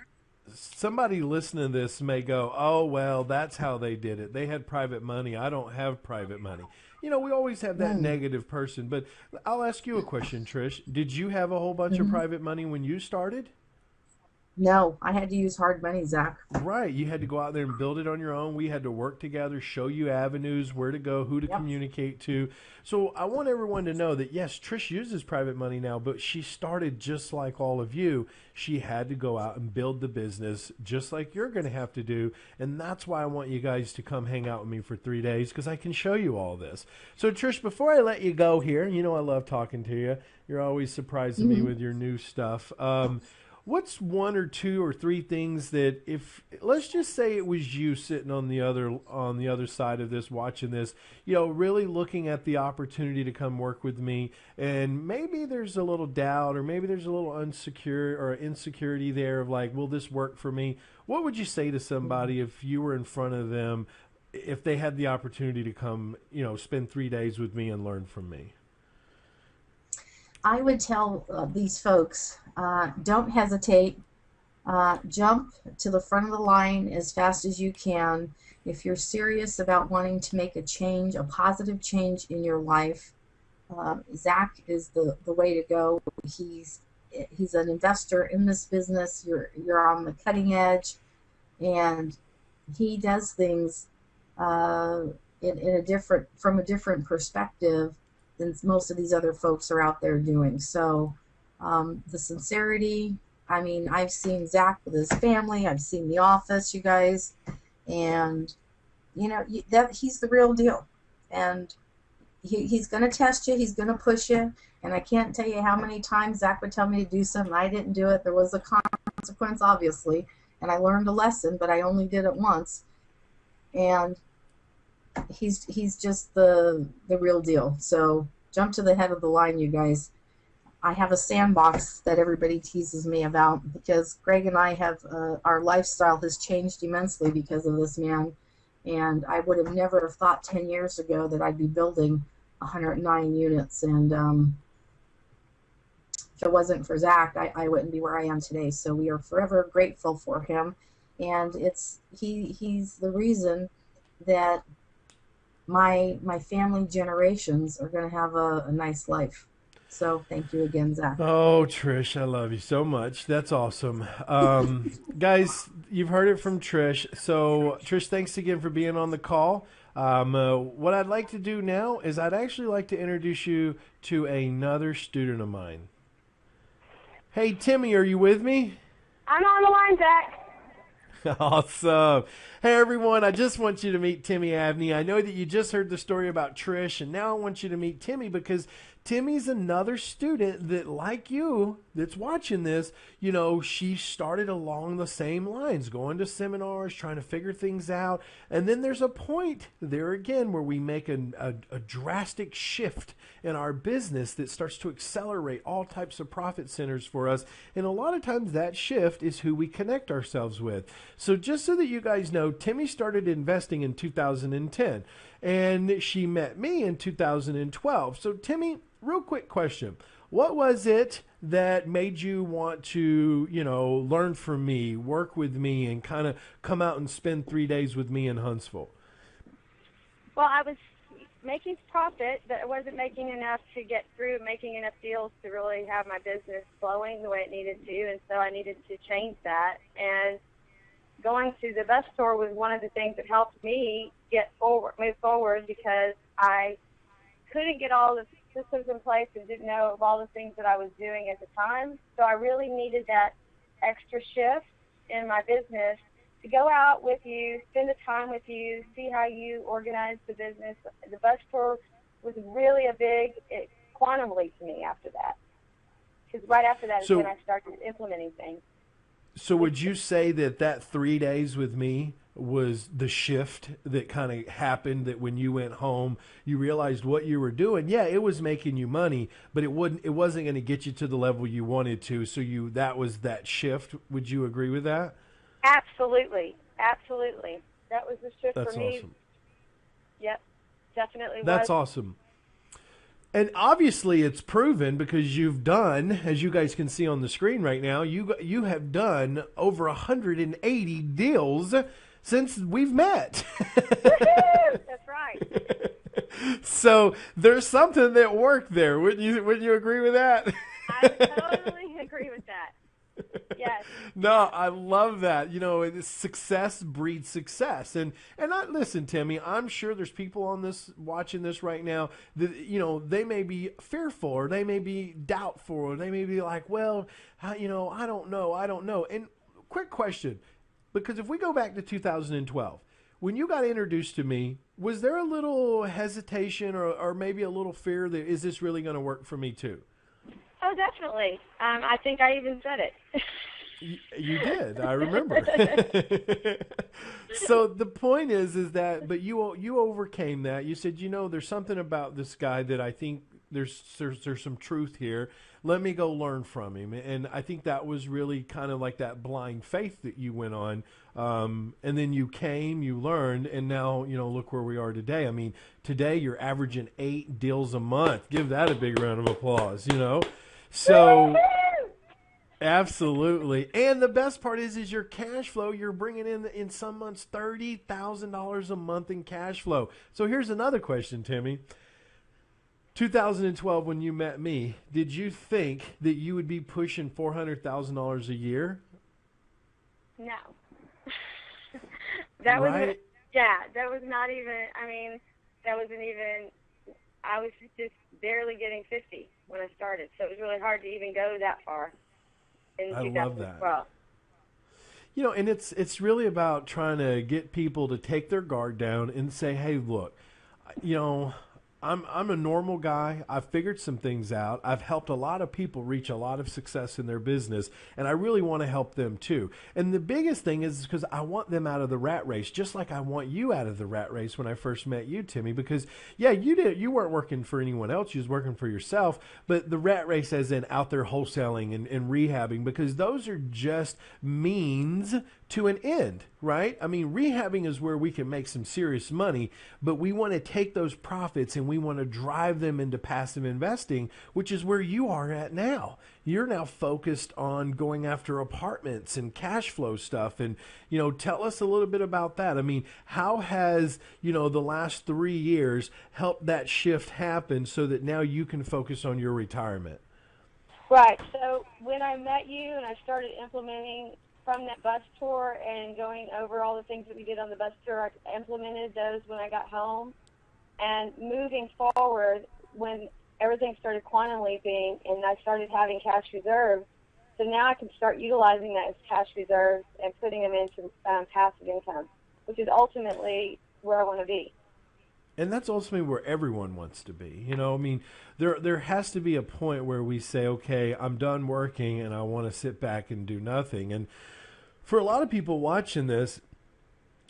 somebody listening to this may go, oh, well, that's how they did it. They had private money. I don't have private money. You know, we always have that negative person. But I'll ask you a question, Trish. Did you have a whole bunch of private money when you started? no, I had to use hard money, Zach. Right. You had to go out there and build it on your own. We had to work together, show you avenues, where to go, who to Yep. communicate to. So I want everyone to know that, yes, Trish uses private money now, but she started just like all of you. She had to go out and build the business just like you're going to have to do. And that's why I want you guys to come hang out with me for 3 days, because I can show you all this. So, Trish, before I let you go here, you know I love talking to you. You're always surprising me with your new stuff. What's one or two or three things that, if let's just say it was you sitting on the other side of this, watching this, you know, really looking at the opportunity to come work with me, and maybe there's a little doubt, or maybe there's a little unsecure or insecurity there of like, will this work for me? What would you say to somebody if you were in front of them, if they had the opportunity to come, you know, spend 3 days with me and learn from me? I would tell these folks, don't hesitate. Jump to the front of the line as fast as you can. If you're serious about wanting to make a change, a positive change in your life, Zach is the way to go. He's an investor in this business. You're on the cutting edge, and he does things in a different from a different perspective than most of these other folks are out there doing. So the sincerity, I mean, I've seen Zach with his family, I've seen The Office, you guys, and you know that he's the real deal. And he's going to test you, he's going to push you, and I can't tell you how many times Zach would tell me to do something, I didn't do it, there was a consequence, obviously, and I learned a lesson, but I only did it once. And he's just the real deal. So jump to the head of the line, you guys. I have a sandbox that everybody teases me about because Greg and I have our lifestyle has changed immensely because of this man, and I would have never have thought 10 years ago that I'd be building 109 units, and if it wasn't for Zach, I wouldn't be where I am today. So we are forever grateful for him, and he's the reason that my family generations are going to have a nice life. So thank you again, Zach. Oh, Trish, I love you so much. That's awesome. Guys, you've heard it from Trish. So, Trish, thanks again for being on the call. What I'd like to do now is I'd actually like to introduce you to another student of mine. Hey, Timmy, are you with me? I'm on the line, Zach. Awesome. Hey, everyone, I just want you to meet Timmy Avenue. I know that you just heard the story about Trish, and now I want you to meet Timmy because Timmy's another student that, like you, that's watching this, you know, she started along the same lines, going to seminars, trying to figure things out. And then there's a point there again where we make a drastic shift in our business that starts to accelerate all types of profit centers for us. And a lot of times that shift is who we connect ourselves with. So just so that you guys know, Timmy started investing in 2010 and she met me in 2012. So Timmy, real quick question. What was it that made you want to, you know, learn from me, work with me, and kind of come out and spend 3 days with me in Huntsville? Well, I was making profit, but I wasn't making enough to get through, making enough deals to really have my business flowing the way it needed to, and so I needed to change that. And going to the bus tour was one of the things that helped me move forward, because I couldn't get all the systems in place and didn't know of all the things that I was doing at the time. So I really needed that extra shift in my business to go out with you, spend the time with you, see how you organize the business. The bus tour was really a big quantum leap to me after that, because right after that is when I started implementing things. So would you say that 3 days with me was the shift that kind of happened, that when you went home, you realized what you were doing? Yeah, it was making you money, but it wasn't going to get you to the level you wanted to. So that was that shift. Would you agree with that? Absolutely. Absolutely. That was the shift That's for me. awesome. Yep, definitely was. That's awesome. And obviously it's proven because you've done, as you guys can see on the screen right now, you have done over 180 deals since we've met. That's right. So there's something that worked there. Wouldn't you agree with that? I totally agree with that. Yes. No, I love that. You know, success breeds success. And listen, Timmy, I'm sure there's people on this watching this right now that, you know, they may be fearful or they may be doubtful or they may be like, well, you know, I don't know. And quick question, because if we go back to 2012, when you got introduced to me, was there a little hesitation or maybe a little fear that is this really going to work for me too? Oh, definitely. I think I even said it. You did. I remember. So the point is that, but you overcame that. You said, you know, there's something about this guy that I think there's some truth here. Let me go learn from him. And I think that was really kind of like that blind faith that you went on. And then you came, you learned, and now, you know, look where we are today. I mean, today you're averaging 8 deals a month. Give that a big round of applause, you know. So absolutely. And the best part is your cash flow. You're bringing in some months $30,000 a month in cash flow. So here's another question, Timmy. 2012, when you met me, did you think that you would be pushing $400,000 a year? No. That right? was, yeah, that was not even, I mean, that wasn't even, I was just barely getting 50 when I started. So it was really hard to even go that far in 2012. Love that. You know, and it's really about trying to get people to take their guard down and say, hey, look, you know, I'm a normal guy. I've figured some things out. I've helped a lot of people reach a lot of success in their business, and I really want to help them too. And the biggest thing is because I want them out of the rat race, just like I want you out of the rat race when I first met you, Timmy, because, yeah, you weren't working for anyone else. You was working for yourself, but the rat race as in out there wholesaling and rehabbing, because those are just means to an end, right? I mean, rehabbing is where we can make some serious money, but we want to take those profits and we want to drive them into passive investing, which is where you are at now. You're now focused on going after apartments and cash flow stuff. And, you know, tell us a little bit about that. I mean, how has, you know, the last 3 years helped that shift happen so that now you can focus on your retirement? Right. So when I met you and I started implementing from that bus tour and going over all the things that we did on the bus tour, I implemented those when I got home. And moving forward, when everything started quantum leaping and I started having cash reserves, so now I can start utilizing that as cash reserves and putting them into passive income, which is ultimately where I want to be. And that's ultimately where everyone wants to be. You know, I mean, there has to be a point where we say, okay, I'm done working and I want to sit back and do nothing. And for a lot of people watching this,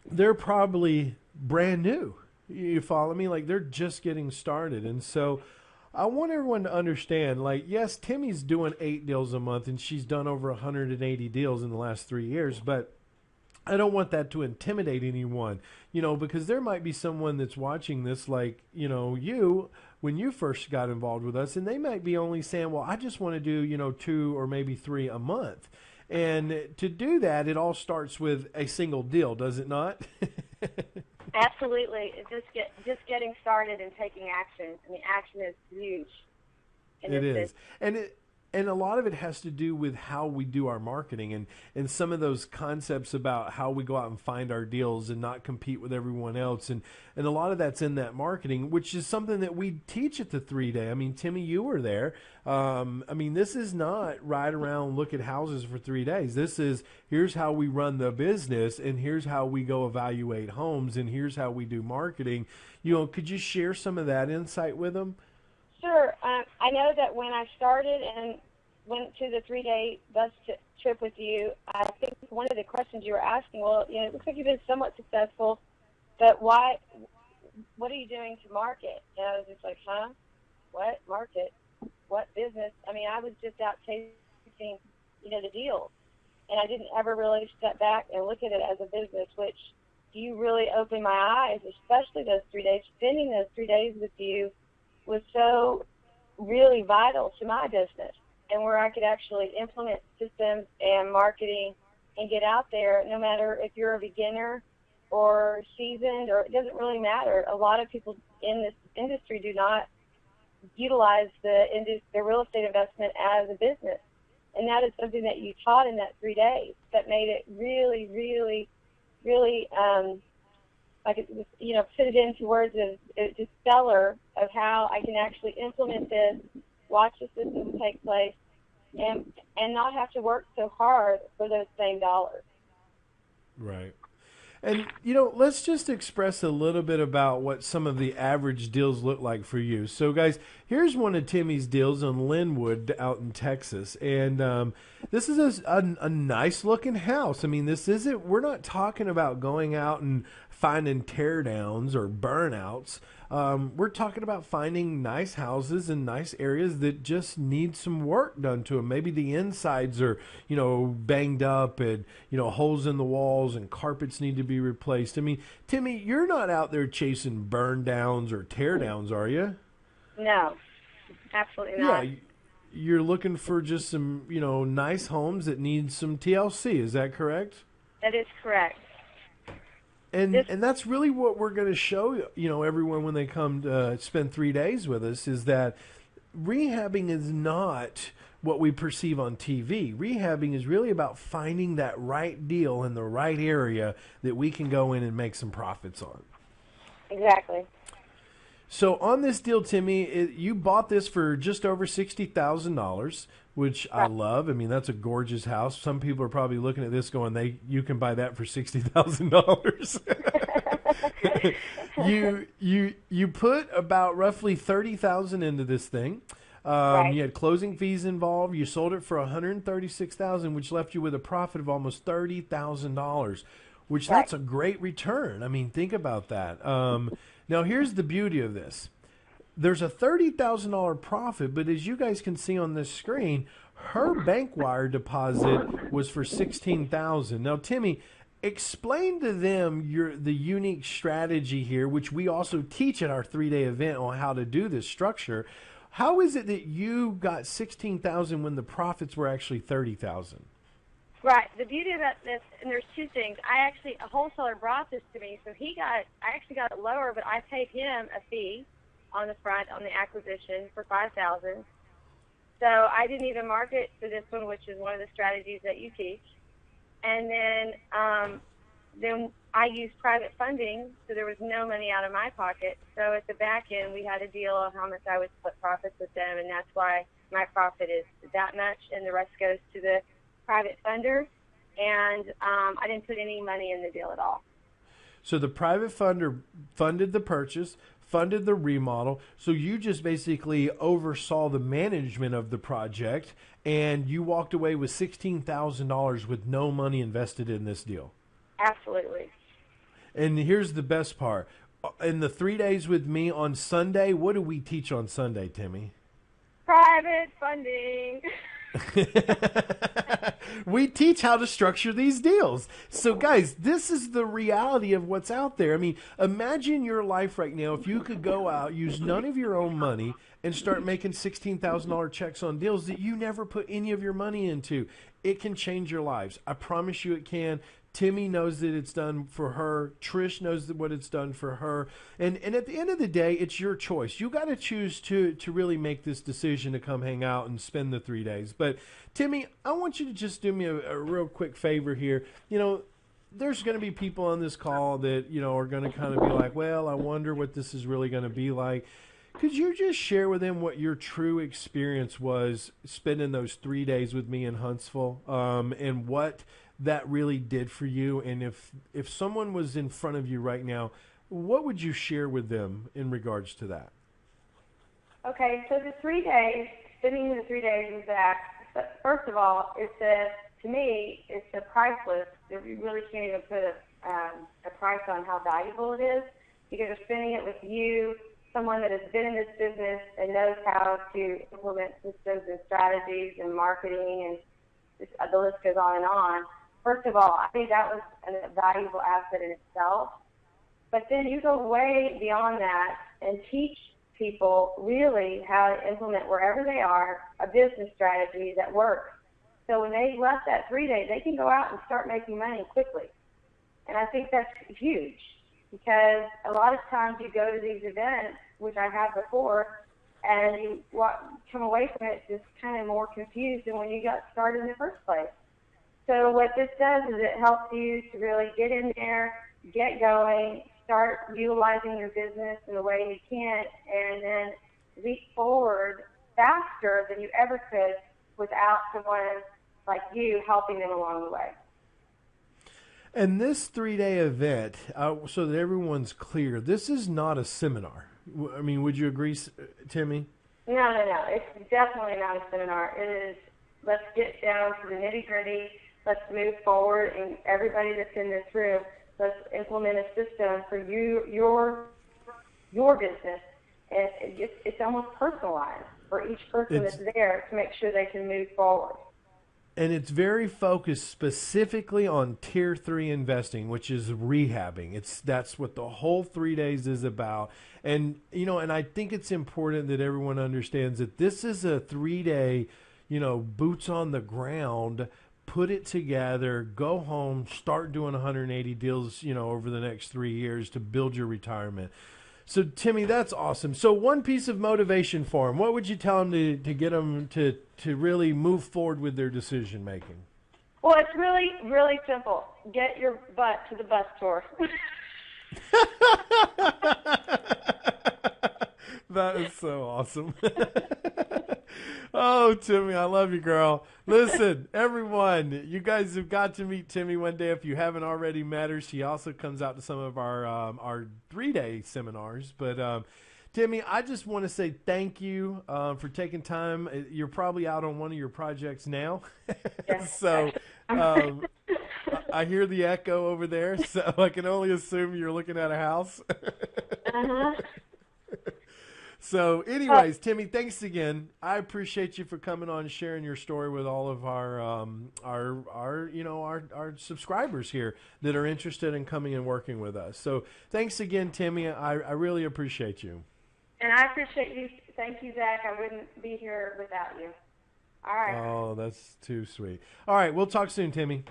they're probably brand new. You follow me? Like, they're just getting started. And so I want everyone to understand, like, yes, Timmy's doing 8 deals a month and she's done over 180 deals in the last 3 years, but I don't want that to intimidate anyone, you know, because there might be someone that's watching this like, you know, you, when you first got involved with us, and they might be only saying, well, I just want to do, you know, 2 or maybe 3 a month. And to do that, it all starts with a single deal, does it not? Absolutely. It's just getting started and taking action. I mean, action is huge. It is. And a lot of it has to do with how we do our marketing and some of those concepts about how we go out and find our deals and not compete with everyone else. And a lot of that's in that marketing, which is something that we teach at the 3-day. I mean, Timmy, you were there. I mean, this is not ride around, look at houses for 3 days. This is, here's how we run the business, and here's how we go evaluate homes, and here's how we do marketing. You know, could you share some of that insight with them? Sure. I know that when I started and went to the 3-day bus trip with you, I think one of the questions you were asking, well, you know, it looks like you've been somewhat successful, but why? What are you doing to market? And I was just like, huh? What market? What business? I mean, I was just out chasing, you know, the deals, and I didn't ever really step back and look at it as a business, which you really opened my eyes, especially those 3 days. Spending those 3 days with you was so really vital to my business, and where I could actually implement systems and marketing and get out there, no matter if you're a beginner or seasoned, or it doesn't really matter. A lot of people in this industry do not utilize the real estate investment as a business. And that is something that you taught in that 3 days that made it really, really, really, put it into words of just stellar of how I can actually implement this, watch the system take place, and not have to work so hard for those same dollars. Right. And, let's just express a little bit about what some of the average deals look like for you. So, guys, here's one of Timmy's deals on Linwood out in Texas. And this is a nice-looking house. I mean, we're not talking about going out and finding teardowns or burnouts. We're talking about finding nice houses in nice areas that just need some work done to them. Maybe the insides are, banged up and, holes in the walls and carpets need to be replaced. I mean, Timmy, you're not out there chasing burn downs or tear downs, are you? No, absolutely not. Yeah, you're looking for just some, nice homes that need some TLC. Is that correct? That is correct. And that's really what we're going to show everyone when they come to spend 3 days with us, is that rehabbing is not what we perceive on TV. Rehabbing is really about finding that right deal in the right area that we can go in and make some profits on. Exactly. So on this deal, Timmy, you bought this for just over $60,000, which I love. I mean, that's a gorgeous house. Some people are probably looking at this going, you can buy that for $60,000. You put about roughly $30,000 into this thing. Right. You had closing fees involved. You sold it for $136,000, which left you with a profit of almost $30,000, which that's a great return. I mean, think about that. Now, here's the beauty of this. There's a $30,000 profit, but as you guys can see on this screen, her bank wire deposit was for $16,000. Now, Timmy, explain to them the unique strategy here, which we also teach at our 3-day event on how to do this structure. How is it that you got $16,000 when the profits were actually $30,000? Right. The beauty about this, and there's two things. A wholesaler brought this to me, so I actually got it lower, but I paid him a fee on the front on the acquisition for $5,000. So I didn't even market for this one, which is one of the strategies that you teach. And then I used private funding, so there was no money out of my pocket. So at the back end, we had a deal on how much I would split profits with them, and that's why my profit is that much, and the rest goes to the private funder. And I didn't put any money in the deal at all. So the private funder funded the purchase, funded the remodel. So you just basically oversaw the management of the project, and you walked away with $16,000 with no money invested in this deal. Absolutely. And here's the best part. In the 3 days with me on Sunday, what do we teach on Sunday, Timmy? Private funding. We teach how to structure these deals. So, guys, this is the reality of what's out there. I mean, imagine your life right now if you could go out, use none of your own money, and start making $16,000 checks on deals that you never put any of your money into. It can change your lives. I promise you it can. Timmy knows that it's done for her. Trish knows what it's done for her. And at the end of the day, it's your choice. You got to choose to really make this decision to come hang out and spend the 3 days. But, Timmy, I want you to just do me a real quick favor here. There's going to be people on this call that, are going to kind of be like, well, I wonder what this is really going to be like. Could you just share with them what your true experience was spending those 3 days with me in Huntsville, and what that really did for you? And if someone was in front of you right now, what would you share with them in regards to that? Okay, so the 3 days, spending the 3 days with Zach, first of all, to me, it's a priceless. You really can't even put a price on how valuable it is, because you're spending it with you, someone that has been in this business and knows how to implement systems and strategies and marketing, and the list goes on and on. first of all, I think that was a valuable asset in itself. But then you go way beyond that and teach people really how to implement wherever they are a business strategy that works. So when they left that 3-day, they can go out and start making money quickly. And I think that's huge, because a lot of times you go to these events, which I have before, and you come away from it just kind of more confused than when you got started in the first place. So what this does is it helps you to really get in there, get going, start utilizing your business in the way you can, and then leap forward faster than you ever could without someone like you helping them along the way. And this 3-day event, so that everyone's clear, this is not a seminar. I mean, would you agree, Timmy? No. It's definitely not a seminar. It is, let's get down to the nitty-gritty. Let's move forward, and everybody that's in this room, let's implement a system for your business. And it's almost personalized for each person that's there to make sure they can move forward. And it's very focused specifically on Tier 3 investing, which is rehabbing. That's what the whole 3 days is about. And, and I think it's important that everyone understands that this is a 3-day, boots on the ground, put it together, go home, start doing 180 deals, over the next 3 years to build your retirement. So, Timmy, that's awesome. So one piece of motivation for them, what would you tell them to get them to really move forward with their decision making? Well, it's really, really simple. Get your butt to the bus tour. That is so awesome. Oh, Timmy, I love you, girl. Listen, everyone, you guys have got to meet Timmy one day if you haven't already met her. She also comes out to some of our 3-day seminars. But, Timmy, I just want to say thank you for taking time. You're probably out on one of your projects now. Yes. So I hear the echo over there, so I can only assume you're looking at a house. Uh-huh. So anyways, Timmy, thanks again. I appreciate you for coming on and sharing your story with all of our subscribers here that are interested in coming and working with us. So thanks again, Timmy. I really appreciate you. And I appreciate you. Thank you, Zach. I wouldn't be here without you. All right. Oh, that's too sweet. All right, we'll talk soon, Timmy.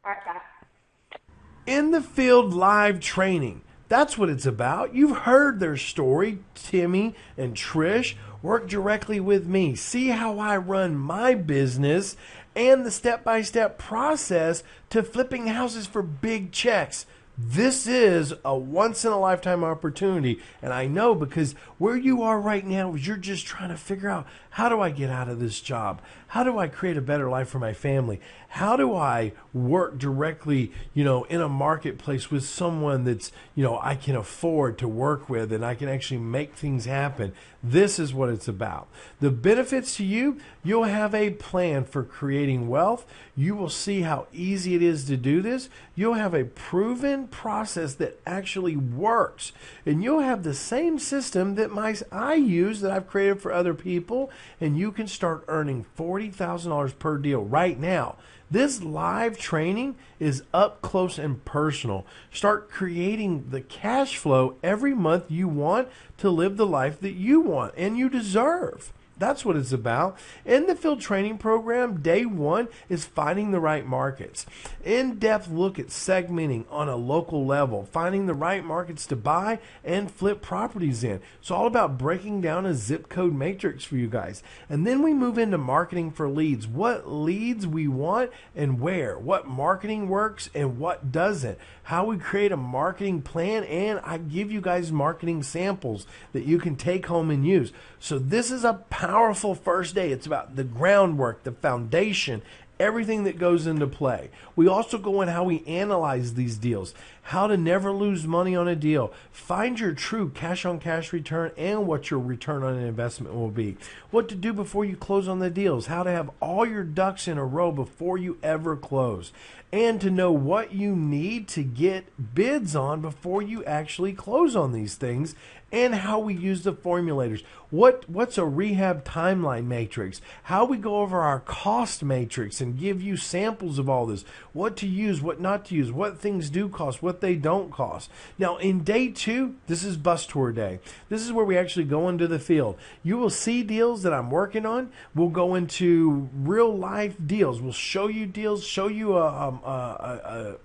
All right, bye. In the Field live training. That's what it's about. You've heard their story. Timmy and Trish work directly with me. See how I run my business and the step-by-step process to flipping houses for big checks. This is a once-in-a-lifetime opportunity, and I know because where you are right now is you're just trying to figure out, how do I get out of this job? How do I create a better life for my family? How do I work directly, in a marketplace with someone that's, I can afford to work with and I can actually make things happen? This is what it's about. The benefits to you, you'll have a plan for creating wealth. You will see how easy it is to do this. You'll have a proven process that actually works. And you'll have the same system that I use that I've created for other people. And you can start earning $40,000 per deal right now. This live training is up close and personal. Start creating the cash flow every month you want to live the life that you want and you deserve. That's what it's about. In the Field training program, day 1 is finding the right markets. In-depth look at segmenting on a local level, finding the right markets to buy and flip properties in. It's all about breaking down a zip code matrix for you guys. And then we move into marketing for leads. What leads we want and where. What marketing works and what doesn't. How we create a marketing plan, and I give you guys marketing samples that you can take home and use. So this is a powerful first day. It's about the groundwork, the foundation, everything that goes into play. We also go in how we analyze these deals, how to never lose money on a deal, find your true cash-on-cash return and what your return on an investment will be, what to do before you close on the deals, how to have all your ducks in a row before you ever close, and to know what you need to get bids on before you actually close on these things, and how we use the formulators. What's a rehab timeline matrix? How we go over our cost matrix and give you samples of all this. What to use, what not to use, what things do cost, what they don't cost. Now, in day 2, this is bus tour day. This is where we actually go into the field. You will see deals that I'm working on. We'll go into real life deals. We'll show you deals, show you an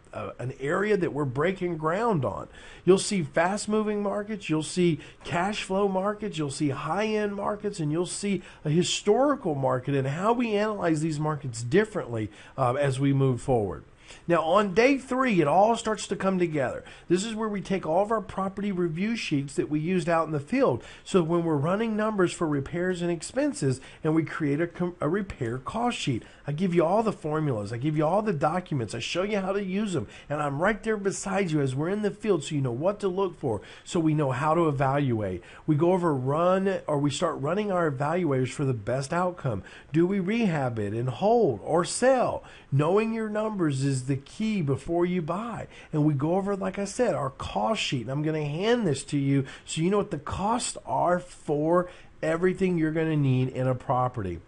area that we're breaking ground on. You'll see fast-moving markets. You'll see cash flow markets. You'll see high-end markets, and you'll see a historical market and how we analyze these markets differently as we move forward. Now, on day 3, it all starts to come together. This is where we take all of our property review sheets that we used out in the field. So when we're running numbers for repairs and expenses, and we create a repair cost sheet, I give you all the formulas. I give you all the documents. I show you how to use them. And I'm right there beside you as we're in the field so you know what to look for, so we know how to evaluate. We go over we start running our evaluators for the best outcome. Do we rehab it and hold or sell? Knowing your numbers is the key before you buy. And we go over, like I said, our cost sheet. And I'm going to hand this to you so you know what the costs are for everything you're going to need in a property.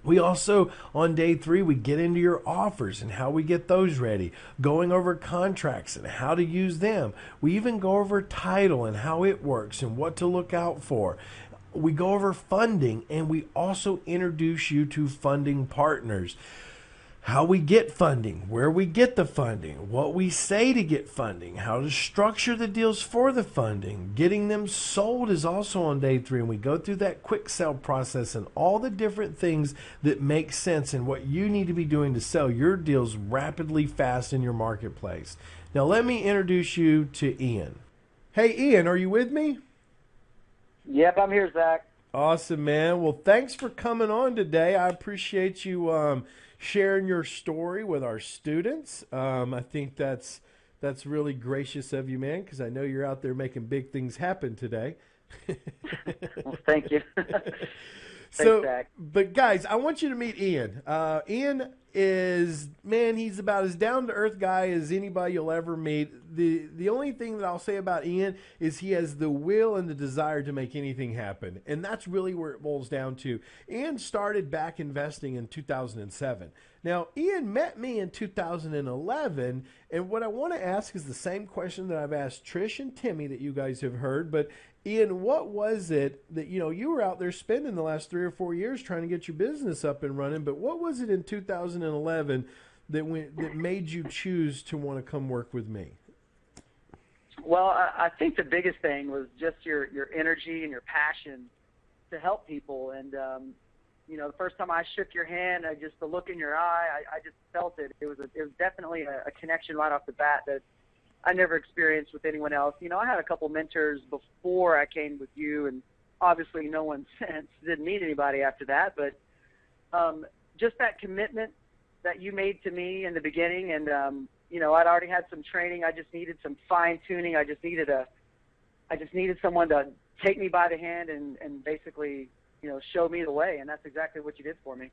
We also, on day 3, we get into your offers and how we get those ready, going over contracts and how to use them. We even go over title and how it works and what to look out for. We go over funding, and we also introduce you to funding partners. How we get funding, where we get the funding, what we say to get funding, how to structure the deals for the funding. Getting them sold is also on day 3, and we go through that quick sell process and all the different things that make sense and what you need to be doing to sell your deals rapidly, fast in your marketplace. Now let me introduce you to Ian. Hey Ian, are you with me? Yep, I'm here, Zach. Awesome, man. Well, thanks for coming on today. I appreciate you sharing your story with our students. I think that's really gracious of you, man, because I know you're out there making big things happen today. Well, thank you. So, Thanks, Zach. but guys, I want you to meet Ian. Ian is, man, he's about as down-to-earth guy as anybody you'll ever meet. The only thing that I'll say about Ian is he has the will and the desire to make anything happen, and that's really where it boils down to. Ian started back investing in 2007. Now, Ian met me in 2011, and what I want to ask is the same question that I've asked Trish and Timmy that you guys have heard, but Ian, what was it that, you were out there spending the last 3 or 4 years trying to get your business up and running, but what was it in 2011 that made you choose to want to come work with me? Well, I think the biggest thing was just your energy and your passion to help people. And, the first time I shook your hand, just the look in your eye, I just felt it. It was definitely a connection right off the bat that I never experienced with anyone else. I had a couple mentors before I came with you, and obviously no one since. Didn't meet anybody after that, but just that commitment that you made to me in the beginning, and I'd already had some training. I just needed some fine tuning. I just needed someone to take me by the hand and basically show me the way, and that's exactly what you did for me.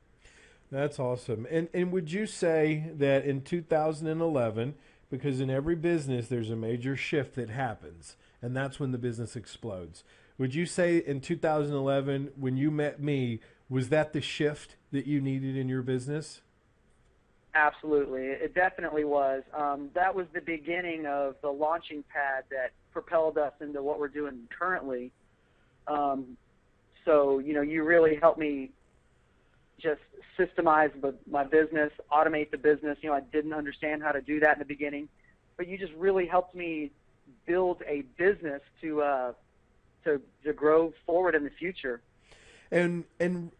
That's awesome. And would you say that in 2011, because in every business there's a major shift that happens, and that's when the business explodes. Would you say in 2011, when you met me, was that the shift that you needed in your business? Absolutely. It definitely was. That was the beginning of the launching pad that propelled us into what we're doing currently. So, you really helped me just systemize my business, automate the business. I didn't understand how to do that in the beginning, but you just really helped me build a business to grow forward in the future. And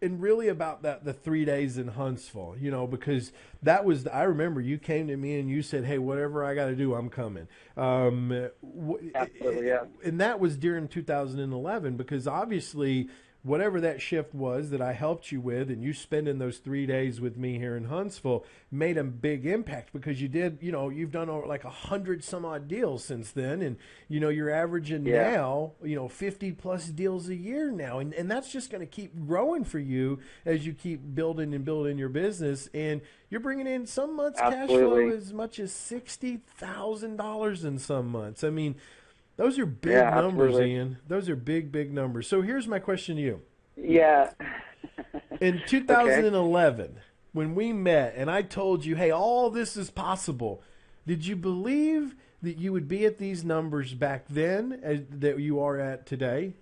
really about the 3 days in Huntsville, because that was, I remember you came to me and you said, hey, whatever I got to do, I'm coming. Absolutely, yeah. And that was during 2011, because obviously whatever that shift was that I helped you with, and you spending those 3 days with me here in Huntsville made a big impact, because you did, you've done like 100 some odd deals since then. And, you're averaging now, 50 plus deals a year now. And that's just going to keep growing for you as you keep building your business. And you're bringing in some months cash flow as much as $60,000 in some months. I mean, Those are big Yeah, numbers, absolutely. Ian. Those are big, big numbers. So here's my question to you. Yeah. In Okay. 2011, when we met and I told you, hey, all this is possible, did you believe that you would be at these numbers back then that you are at today?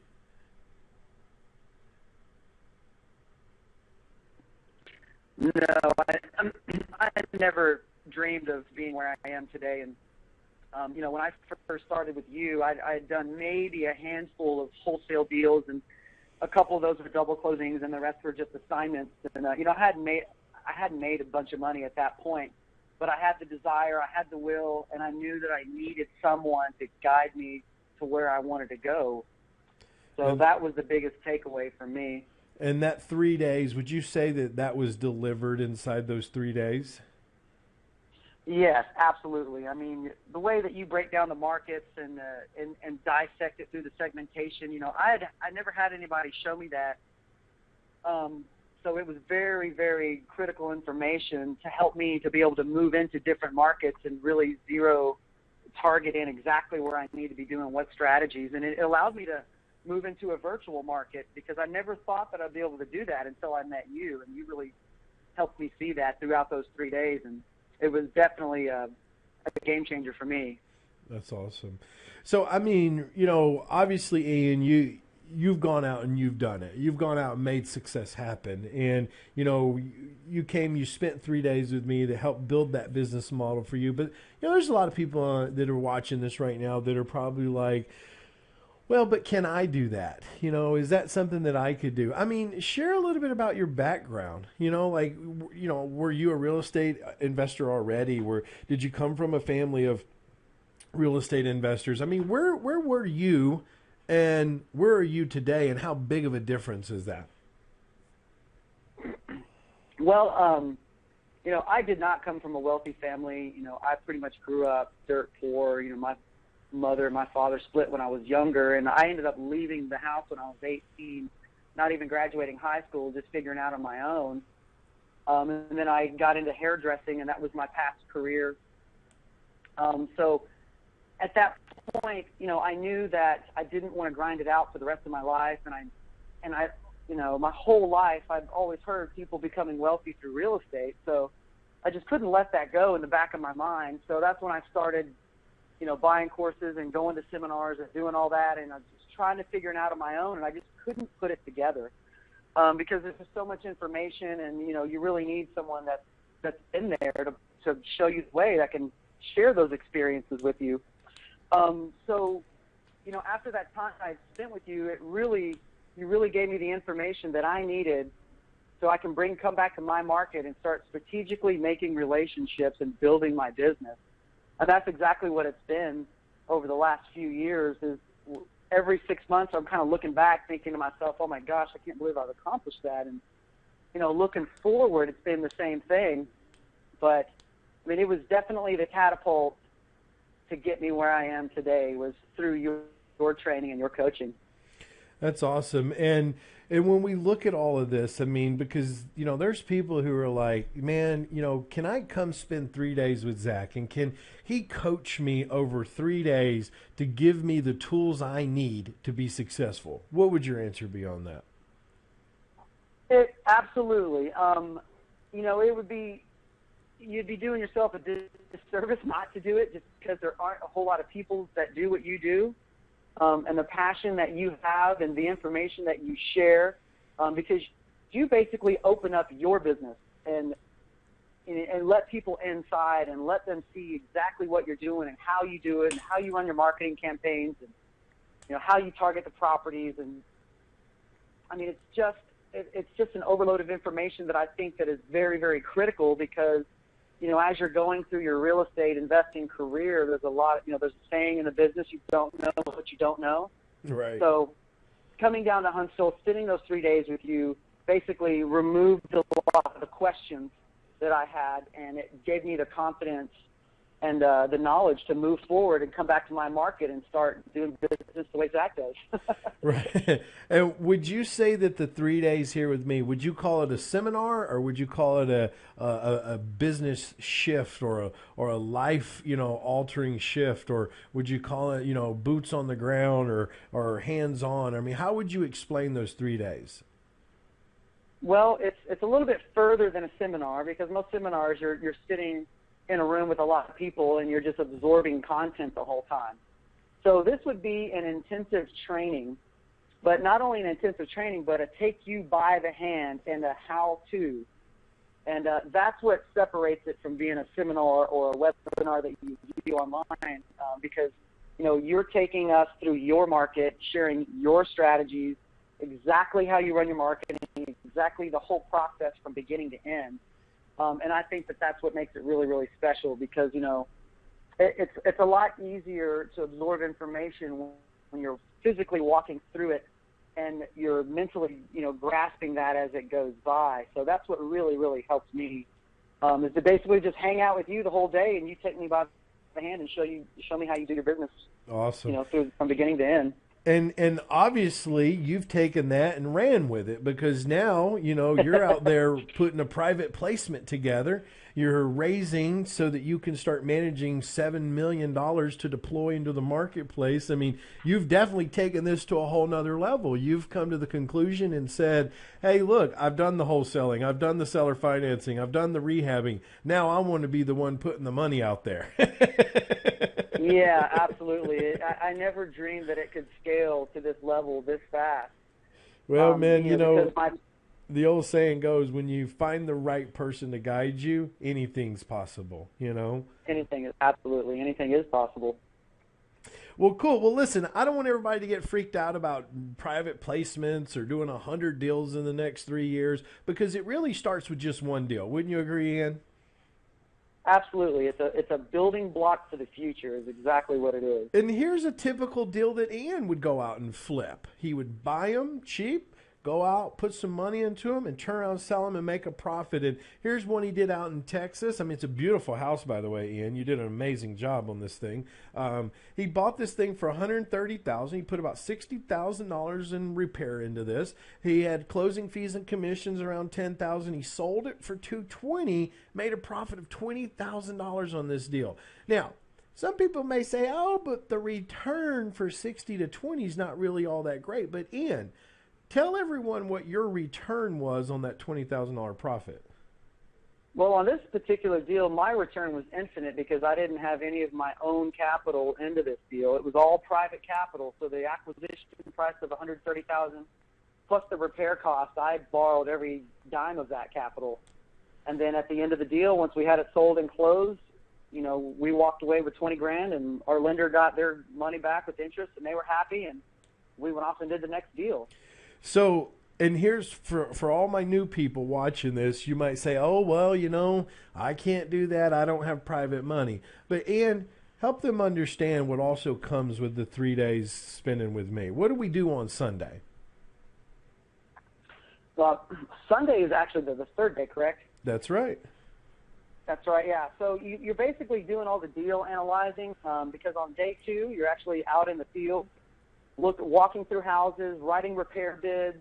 No, I never dreamed of being where I am today. And, when I first started with you, I had done maybe a handful of wholesale deals, and a couple of those were double closings, and the rest were just assignments. And, I hadn't made a bunch of money at that point, but I had the desire, I had the will, and I knew that I needed someone to guide me to where I wanted to go. So And that was the biggest takeaway for me. and that 3 days, would you say that that was delivered inside those 3 days? Yes, absolutely. I mean, the way that you break down the markets and dissect it through the segmentation, I never had anybody show me that. So it was very, very critical information to help me to be able to move into different markets and really zero target in exactly where I need to be doing what strategies. And it allowed me to move into a virtual market because I never thought that I'd be able to do that until I met you, and you really helped me see that throughout those 3 days. And it was definitely a game changer for me. That's awesome. So, I mean, obviously, Ian, you've gone out and you've done it. You've gone out and made success happen. And, you spent 3 days with me to help build that business model for you. But, there's a lot of people that are watching this right now that are probably like, well, but can I do that? Is that something that I could do? I mean, share a little bit about your background. Were you a real estate investor already? Did you come from a family of real estate investors? I mean, where were you and where are you today, and how big of a difference is that? Well, I did not come from a wealthy family. I pretty much grew up dirt poor. My mother and my father split when I was younger, and I ended up leaving the house when I was 18, not even graduating high school, just figuring out on my own. And then I got into hairdressing, and that was my past career. So at that point, I knew that I didn't want to grind it out for the rest of my life, and I, my whole life I've always heard people becoming wealthy through real estate, so I just couldn't let that go in the back of my mind. So that's when I started buying courses and going to seminars and doing all that, and I was just trying to figure it out on my own, and I just couldn't put it together because there's just so much information, and you really need someone that's in there to show you the way that can share those experiences with you. So after that time I spent with you, you really gave me the information that I needed so I can come back to my market and start strategically making relationships and building my business. And that's exactly what it's been over the last few years. Is every 6 months I'm kind of looking back thinking to myself, oh my gosh, I can't believe I've accomplished that. And, looking forward, it's been the same thing. But, I mean, it was definitely the catapult to get me where I am today was through your training and your coaching. That's awesome. And when we look at all of this, I mean, because, there's people who are like, man, can I come spend 3 days with Zack? And can he coach me over 3 days to give me the tools I need to be successful? What would your answer be on that? Absolutely. It would be, you'd be doing yourself a disservice not to do it just because there aren't a whole lot of people that do what you do. And the passion that you have and the information that you share, because you basically open up your business and let people inside and let them see exactly what you're doing and how you do it and how you run your marketing campaigns and how you target the properties. And I mean, it's just an overload of information that I think that is very, very critical because as you're going through your real estate investing career, there's a lot, there's a saying in the business, you don't know what you don't know. Right. So coming down to Huntsville, spending those 3 days with you, basically removed a lot of the questions that I had, and it gave me the confidence and the knowledge to move forward and come back to my market and start doing business the way Zack does. Right. And would you say that the 3 days here with me, would you call it a seminar, or would you call it a business shift, or a life, altering shift, or would you call it, boots on the ground, or hands on? I mean, how would you explain those 3 days? Well, it's a little bit further than a seminar, because most seminars you're sitting in a room with a lot of people and you're just absorbing content the whole time. So this would be an intensive training, but not only an intensive training, but a take you by the hand and a how-to. And that's what separates it from being a seminar or a webinar that you do online, because you're taking us through your market, sharing your strategies, exactly how you run your marketing, exactly the whole process from beginning to end. And I think that's what makes it really, really special, because, it's a lot easier to absorb information when you're physically walking through it and you're mentally, grasping that as it goes by. So that's what really, really helps me, is to basically just hang out with you the whole day, and you take me by the hand and show me how you do your business. Awesome. From beginning to end. And obviously you've taken that and ran with it, because now, you're out there putting a private placement together. You're raising so that you can start managing $7 million to deploy into the marketplace. I mean, you've definitely taken this to a whole nother level. You've come to the conclusion and said, hey, look, I've done the wholesaling. I've done the seller financing. I've done the rehabbing. Now I want to be the one putting the money out there. Yeah, absolutely. I never dreamed that it could scale to this level this fast. Well, man, the old saying goes, when you find the right person to guide you, anything's possible, Anything is possible. Well, cool. Well, listen, I don't want everybody to get freaked out about private placements or doing 100 deals in the next 3 years, because it really starts with just one deal. Wouldn't you agree, Ian? Absolutely. It's a building block for the future is exactly what it is. And here's a typical deal that Ian would go out and flip. He would buy them cheap, go out, put some money into them, and turn around and sell them and make a profit. And here's one he did out in Texas. I mean, it's a beautiful house, by the way, Ian. You did an amazing job on this thing. He bought this thing for $130,000. He put about $60,000 in repair into this. He had closing fees and commissions around $10,000. He sold it for $220,000, made a profit of $20,000 on this deal. Now, some people may say, oh, but the return for 60 to 20 is not really all that great. But Ian, tell everyone what your return was on that $20,000 profit. Well, on this particular deal, my return was infinite because I didn't have any of my own capital into this deal. It was all private capital. So the acquisition price of $130,000 plus the repair cost, I borrowed every dime of that capital. And then at the end of the deal, once we had it sold and closed, we walked away with $20,000, and our lender got their money back with interest, and they were happy, and we went off and did the next deal. So, and here's for all my new people watching this, you might say, oh, well, I can't do that. I don't have private money. But Ian, help them understand what also comes with the 3 days spending with me. What do we do on Sunday? Well, Sunday is actually the third day, correct? That's right. That's right, yeah. So you're basically doing all the deal analyzing because on day 2, you're actually out in the field, walking through houses, writing repair bids,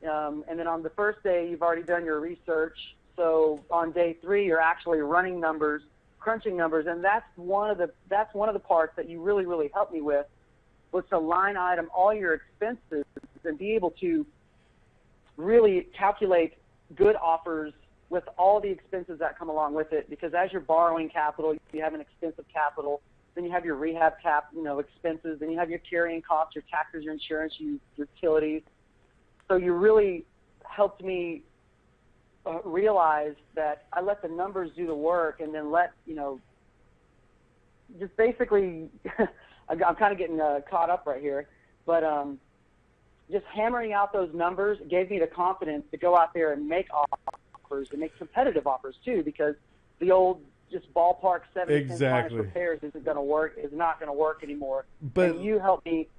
and then on the first day, you've already done your research. So on day 3, you're actually running numbers, crunching numbers, and that's one of the parts that you really, really helped me with, was to line item all your expenses and be able to really calculate good offers with all the expenses that come along with it. Because as you're borrowing capital, you have an expensive capital. Then you have your rehab expenses. Then you have your carrying costs, your taxes, your insurance, your utilities. So you really helped me realize that I let the numbers do the work, and then just basically, I'm kind of getting caught up right here, but just hammering out those numbers gave me the confidence to go out there and make offers, and make competitive offers too, because the old just ballpark 7 repairs is not going to work anymore. But and you helped me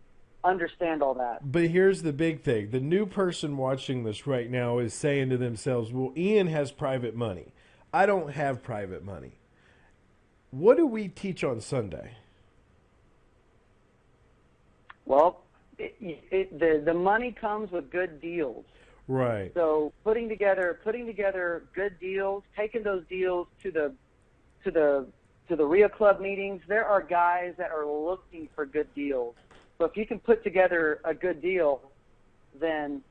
understand all that. But here's the big thing. The new person watching this right now is saying to themselves, well, Ian has private money. I don't have private money. what do we teach on Sunday? Well, the money comes with good deals. Right. So putting together good deals, taking those deals to the RIA Club meetings. There are guys that are looking for good deals. So if you can put together a good deal, then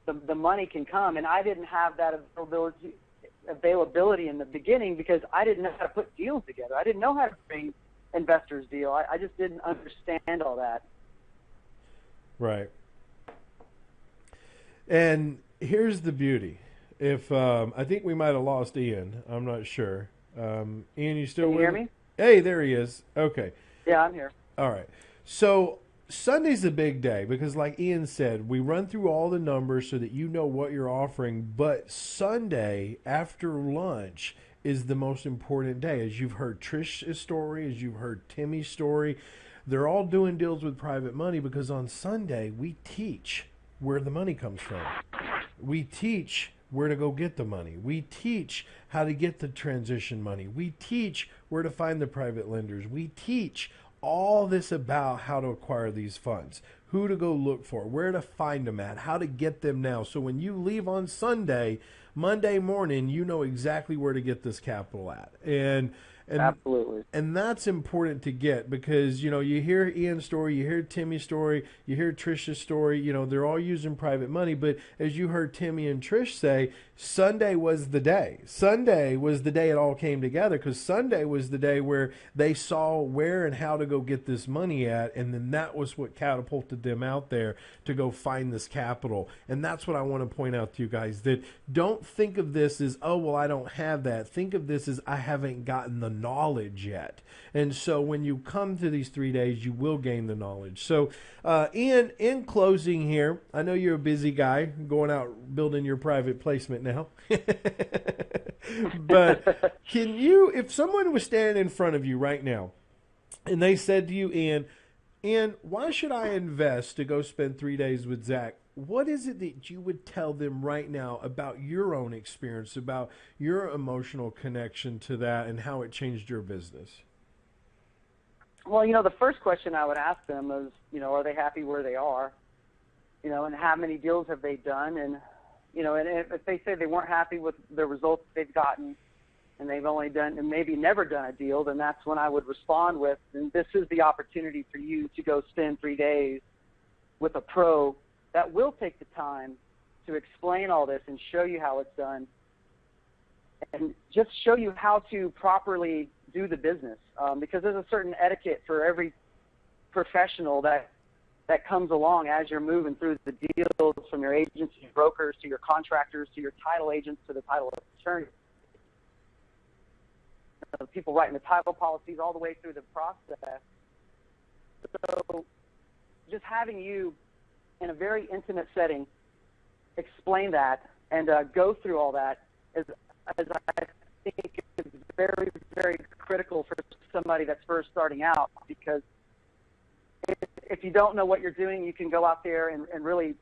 the money can come. And I didn't have that availability in the beginning because I didn't know how to put deals together. I didn't know how to bring investors deal. I just didn't understand all that. Right. And here's the beauty. If I think we might have lost Ian. I'm not sure. Ian, you still Can you with hear me? me? Hey, there he is. Okay. Yeah, I'm here. All right. So Sunday's a big day because, like Ian said, we run through all the numbers so that you know what you're offering. But Sunday after lunch is the most important day. As you've heard Trish's story, as you've heard Timmy's story, they're all doing deals with private money because on Sunday we teach where the money comes from. We teach where to go get the money. We teach how to get the transition money. We teach where to find the private lenders. We teach all this about how to acquire these funds, who to go look for, where to find them at, how to get them now. So when you leave on Sunday, Monday morning, you know exactly where to get this capital at. And Absolutely. And that's important to get because, you know, you hear Ian's story, you hear Timmy's story, you hear Trish's story, you know, they're all using private money. But as you heard Timmy and Trish say, Sunday was the day. Sunday was the day it all came together because Sunday was the day where they saw where and how to go get this money at. And then that was what catapulted them out there to go find this capital. And that's what I want to point out to you guys, that don't think of this as, oh, well, I don't have that. Think of this as I haven't gotten the knowledge yet. And so when you come to these 3 days, you will gain the knowledge. So Ian, in closing here, I know you're a busy guy going out building your private placement now. But can you, if someone was standing in front of you right now and they said to you, Ian, why should I invest to go spend 3 days with Zack? What is it that you would tell them right now about your own experience, about your emotional connection to that and how it changed your business? Well, you know, the first question I would ask them is, you know, are they happy where they are? You know, and how many deals have they done? And, you know, and if they say they weren't happy with the results they've gotten and they've only done and maybe never done a deal, then that's when I would respond with, and this is the opportunity for you to go spend 3 days with a pro that will take the time to explain all this and show you how it's done and just show you how to properly do the business, because there's a certain etiquette for every professional that comes along as you're moving through the deals, from your agents to your brokers to your contractors to your title agents to the title attorneys, people writing the title policies all the way through the process. So just having you in a very intimate setting explain that and go through all that is I think is very, very critical for somebody that's first starting out, because if you don't know what you're doing, you can go out there and really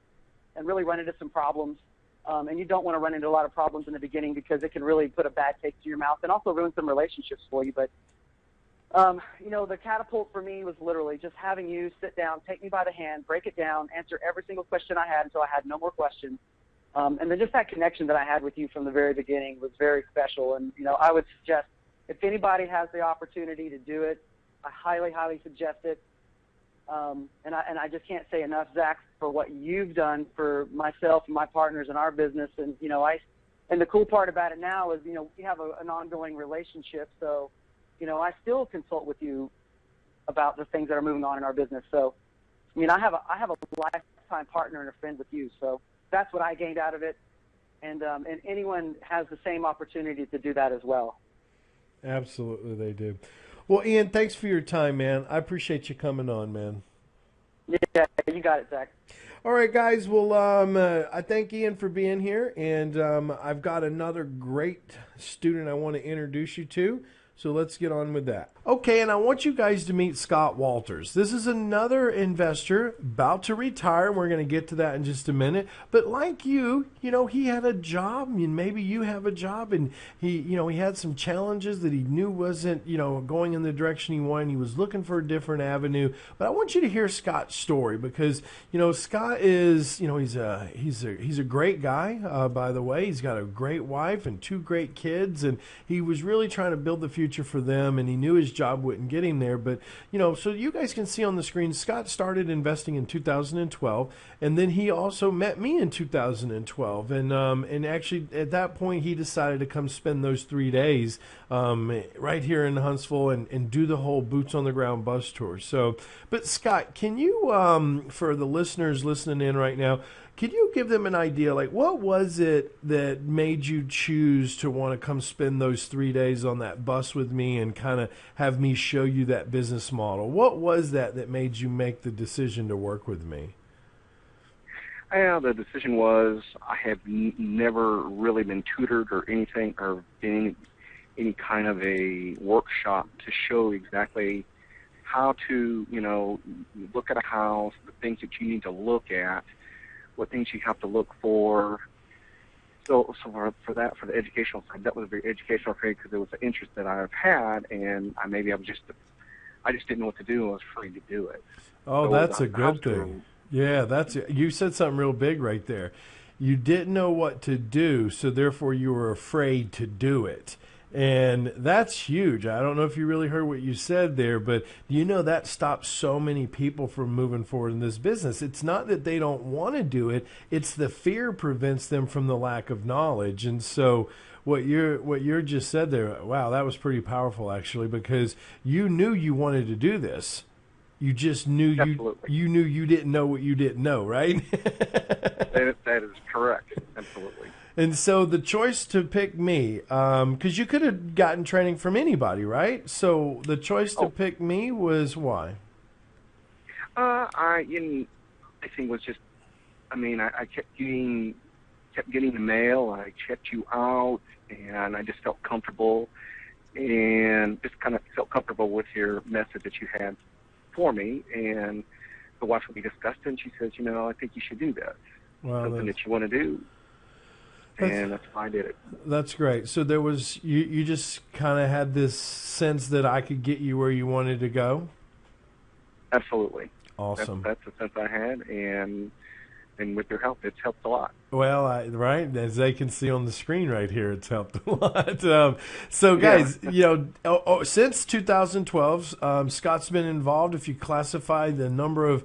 run into some problems. And you don't want to run into a lot of problems in the beginning because it can really put a bad taste in your mouth and also ruin some relationships for you. But, you know, the catapult for me was literally just having you sit down, take me by the hand, break it down, answer every single question I had until I had no more questions. And then just that connection that I had with you from the very beginning was very special. And, you know, I would suggest if anybody has the opportunity to do it, I highly, highly suggest it. And I just can't say enough, Zack, for what you've done for myself and my partners in our business. And, you know, and the cool part about it now is, you know, we have an ongoing relationship. So, you know, I still consult with you about the things that are moving on in our business. So, I mean, I have a lifetime partner and a friend with you. So that's what I gained out of it. And anyone has the same opportunity to do that as well. Absolutely, they do. Well, Ian, thanks for your time, man. I appreciate you coming on, man. Yeah, you got it, Zack. All right, guys. Well, I thank Ian for being here, and I've got another great student I want to introduce you to. So let's get on with that. Okay, and I want you guys to meet Scott Walters. This is another investor about to retire. We're going to get to that in just a minute. But like you, he had a job, and maybe you have a job, and he had some challenges that he knew wasn't, going in the direction he wanted. He was looking for a different avenue. But I want you to hear Scott's story because, Scott is, he's a great guy, by the way. He's got a great wife and 2 great kids, and he was really trying to build the future for them, and he knew his job wouldn't get him there. But, so you guys can see on the screen, Scott started investing in 2012, and then he also met me in 2012. And actually, at that point, he decided to come spend those 3 days right here in Huntsville and do the whole boots on the ground bus tour. So, but Scott, can you, for the listeners listening in right now, could you give them an idea, like what was it that made you choose to want to come spend those 3 days on that bus with me and kind of have me show you that business model? What was that made you make the decision to work with me? Yeah, the decision was I had never really been tutored or anything or been any kind of a workshop to show exactly how to, look at a house, the things that you need to look at, what things you have to look for. So for the educational side, that was very educational for me because it was an interest that I've had, and I just didn't know what to do. I was afraid to do it. Oh, so that's a good thing. Yeah, you said something real big right there. You didn't know what to do, so therefore you were afraid to do it. And that's huge. I don't know if you really heard what you said there, but that stops so many people from moving forward in this business. It's not that they don't want to do it. It's the fear prevents them from the lack of knowledge. And so what you're just said there, wow, that was pretty powerful actually, because you knew you wanted to do this. You just knew you knew you didn't know what you didn't know, right? That is correct. Absolutely. And so the choice to pick me, because you could have gotten training from anybody, right? So the choice to pick me was why? I think was just, I kept getting the mail. I checked you out, and I just felt comfortable, and just kind of felt comfortable with your message that you had for me. And the wife we discussed it, and she says, I think you should do this. Something that you want to do. And that's why I did it. That's great. So there was you just kind of had this sense that I could get you where you wanted to go? Absolutely. Awesome. That's the sense I had, and with your help, it's helped a lot. Well, right, as they can see on the screen right here, it's helped a lot. So, guys, since 2012, Scott's been involved. If you classify the number of,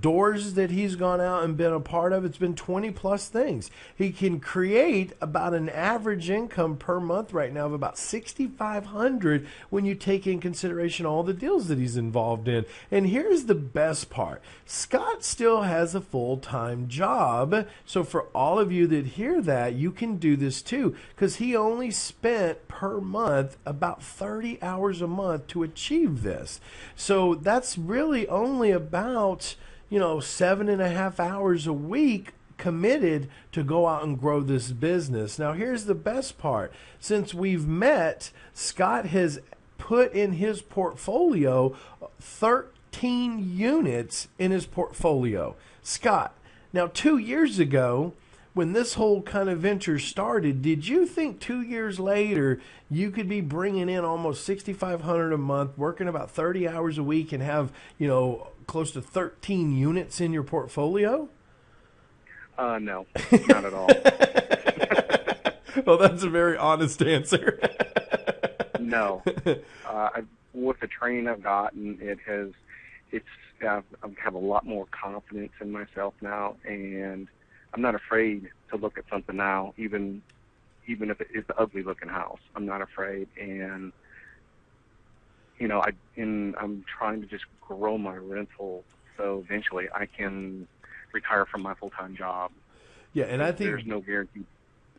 doors that he's gone out and been a part of, it's been 20-plus things. He can create about an average income per month right now of about $6,500 when you take in consideration all the deals that he's involved in. And here's the best part. Scott still has a full-time job. So for all of you that hear that, you can do this too, because he only spent per month about 30 hours a month to achieve this. So that's really only about 7.5 hours a week committed to go out and grow this business. Now here's the best part. Since we've met, Scott has put in his portfolio 13 units in his portfolio. Scott, now 2 years ago, when this whole kind of venture started, did you think 2 years later you could be bringing in almost $6,500 a month, working about 30 hours a week, and have close to 13 units in your portfolio? No, not at all. Well, that's a very honest answer. No, with the training I've gotten, I have a lot more confidence in myself now, and I'm not afraid to look at something now, even if it is an ugly-looking house. I'm not afraid, and I'm trying to just grow my rental so eventually I can retire from my full-time job. Yeah, and I think there's no guarantee.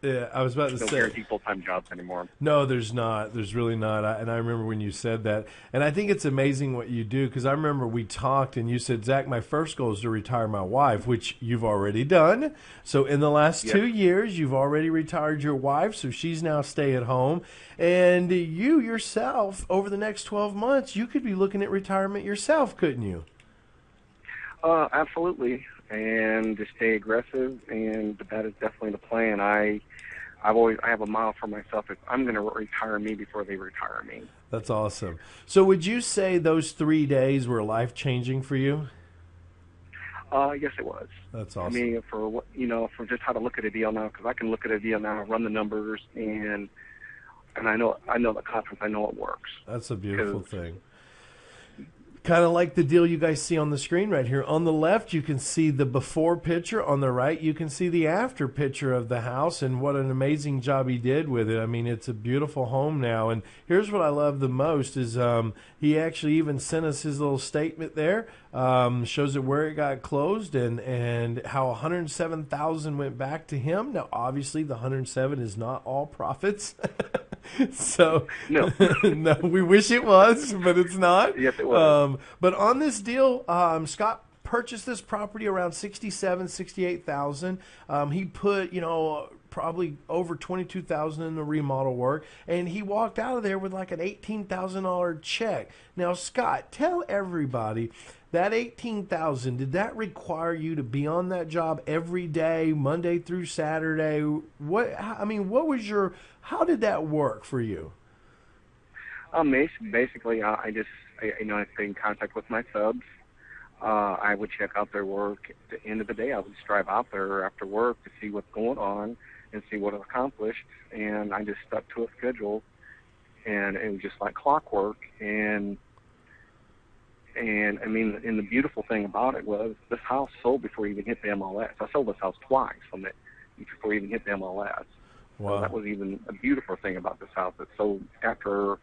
Yeah, I was about to There's no say. guaranteed full-time jobs anymore. No, there's not. There's really not. And I remember when you said that. And I think it's amazing what you do, because I remember we talked and you said, Zach, my first goal is to retire my wife, which you've already done. So in the last Yep. 2 years, you've already retired your wife, so she's now stay at home. And you yourself, over the next 12 months, you could be looking at retirement yourself, couldn't you? Absolutely, and to stay aggressive, and that is definitely the plan. I have a mile for myself. If I'm going to retire me before they retire me. That's awesome. So would you say those 3 days were life-changing for you? Yes, it was. That's awesome. I mean, for just how to look at a deal now, because I can look at a deal now, run the numbers, and I know the conference. I know it works. That's a beautiful thing. Kind of like the deal you guys see on the screen right here. On the left, you can see the before picture. On the right, you can see the after picture of the house, and what an amazing job he did with it. I mean, it's a beautiful home now. And here's what I love the most is he actually even sent us his little statement there. Shows it where it got closed and how $107,000 went back to him. Now, obviously, the 107 is not all profits. So No. no, we wish it was, but it's not. Yes, it was. But on this deal, Scott purchased this property around $68,000. He put, probably over $22,000 in the remodel work, and he walked out of there with like an $18,000 check. Now, Scott, tell everybody that $18,000. Did that require you to be on that job every day, Monday through Saturday? How did that work for you? Basically, I stay in contact with my subs. I would check out their work. At the end of the day, I would just drive out there after work to see what's going on and see what I've accomplished. And I just stuck to a schedule, and it was just like clockwork. And I mean, and the beautiful thing about it was this house sold before it even hit the MLS. I sold this house twice before it even hit the MLS. Wow. So that was even a beautiful thing about this house. It sold after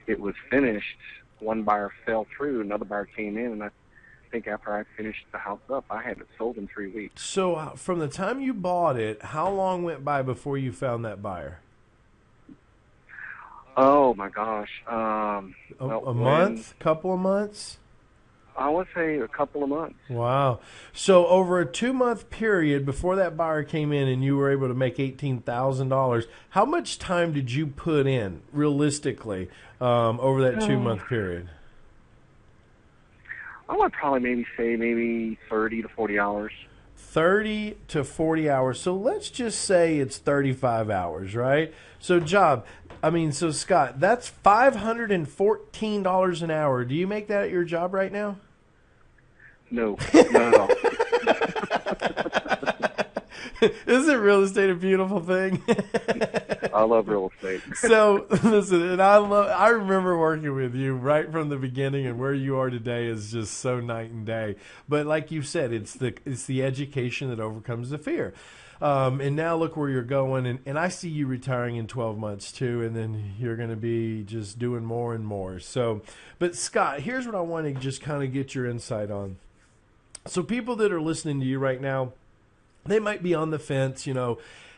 it was finished. One buyer fell through, another buyer came in, and I think after I finished the house up, I had it sold in 3 weeks. So from the time you bought it, how long went by before you found that buyer? Oh my gosh. A month? Couple of months? I would say a couple of months. Wow. So over a 2-month period before that buyer came in and you were able to make $18,000, how much time did you put in realistically over that 2-month period? I would probably maybe 30 to 40 hours. 30 to 40 hours. So let's just say it's 35 hours, right? So Scott, that's $514 an hour. Do you make that at your job right now? No, not at all. Isn't real estate a beautiful thing? I love real estate. So listen, and I remember working with you right from the beginning, and where you are today is just so night and day. But like you said, it's the education that overcomes the fear. And now look where you're going, and I see you retiring in 12 months too, and then you're going to be just doing more and more. So, but Scott, here's what I want to just kind of get your insight on. So people that are listening to you right now, they might be on the fence,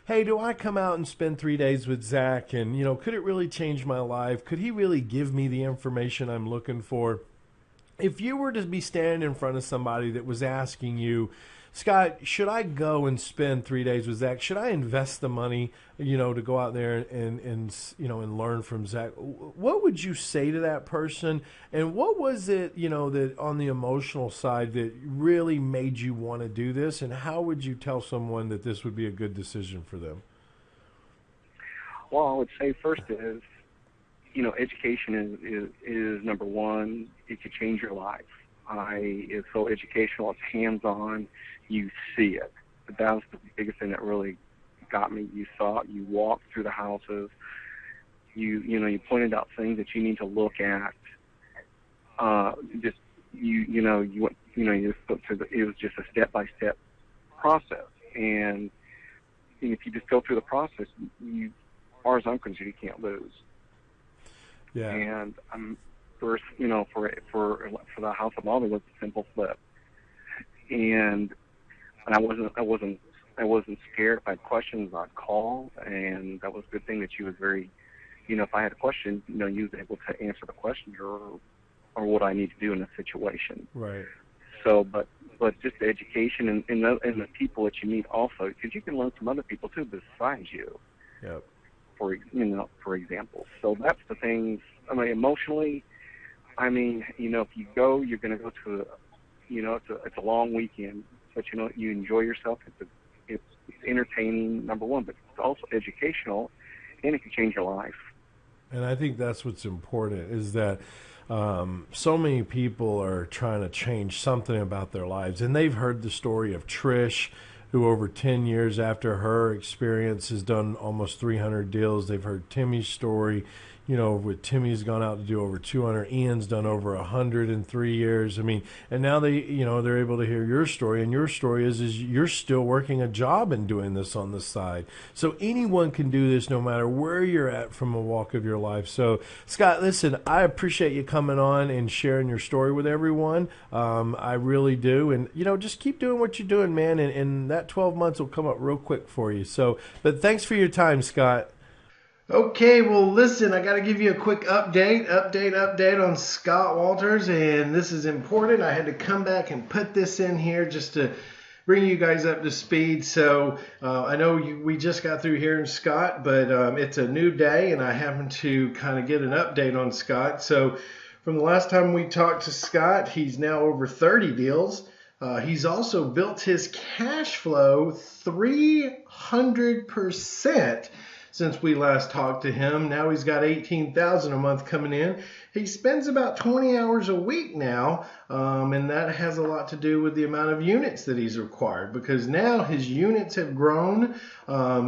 hey, do I come out and spend 3 days with Zach? And, could it really change my life? Could he really give me the information I'm looking for? If you were to be standing in front of somebody that was asking you, Scott, should I go and spend 3 days with Zach? Should I invest the money, to go out there and learn from Zach? What would you say to that person? And what was it, that on the emotional side that really made you want to do this? And how would you tell someone that this would be a good decision for them? Well, I would say first is, education is number one. It could change your life. It's so educational. It's hands-on. You see it. But that was the biggest thing that really got me. You saw it. You walked through the houses. You pointed out things that you need to look at. It was just a step-by-step process. And if you just go through the process, as far as I'm concerned, you can't lose. Yeah. And first, for the house of Molly was a simple flip, and I wasn't I wasn't scared. If I had questions, I'd call, and that was a good thing that she was very, if I had a question, you was able to answer the question or what I need to do in a situation. Right. So, but just the education and the people that you meet also, because you can learn from other people too besides you. Yep. For example. So that's the things. I mean, emotionally, if you go, you're going to go to, it's a long weekend, but you enjoy yourself. It's entertaining, number one, but it's also educational, and it can change your life. And I think that's what's important is that so many people are trying to change something about their lives, and they've heard the story of Trish, who over 10 years after her experience has done almost 300 deals. They've heard Timmy's story, with Timmy's gone out to do over 200. Ian's done over 100 in 3 years. I mean, and now they're able to hear your story, and your story is you're still working a job and doing this on the side. So anyone can do this no matter where you're at from a walk of your life. So, Scott, listen, I appreciate you coming on and sharing your story with everyone. I really do. And, just keep doing what you're doing, man, and that 12 months will come up real quick for you. So, but thanks for your time, Scott. Okay, well, listen, I got to give you a quick update on Scott Walters, and this is important. I had to come back and put this in here just to bring you guys up to speed. So I know we just got through hearing Scott, but it's a new day, and I happen to kind of get an update on Scott. So from the last time we talked to Scott, he's now over 30 deals. He's also built his cash flow 300% since we last talked to him. Now he's got $18,000 a month coming in. He spends about 20 hours a week now, and that has a lot to do with the amount of units that he's required, because now his units have grown.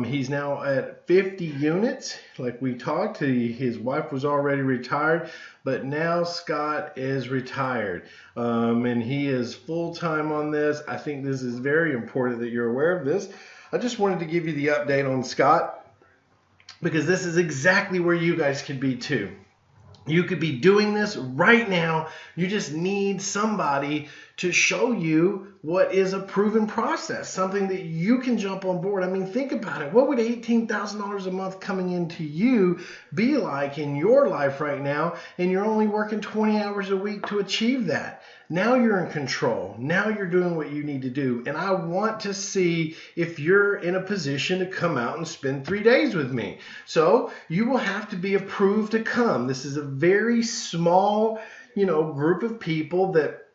He's now at 50 units. Like we talked, his wife was already retired, but now Scott is retired, and he is full-time on this. I think this is very important that you're aware of this. I just wanted to give you the update on Scott, because this is exactly where you guys could be too. You could be doing this right now. You just need somebody to show you what is a proven process, something that you can jump on board. I mean, think about it. What would $18,000 a month coming into you be like in your life right now? And you're only working 20 hours a week to achieve that. Now you're in control. Now you're doing what you need to do. And I want to see if you're in a position to come out and spend 3 days with me. So you will have to be approved to come. This is a very small, group of people that,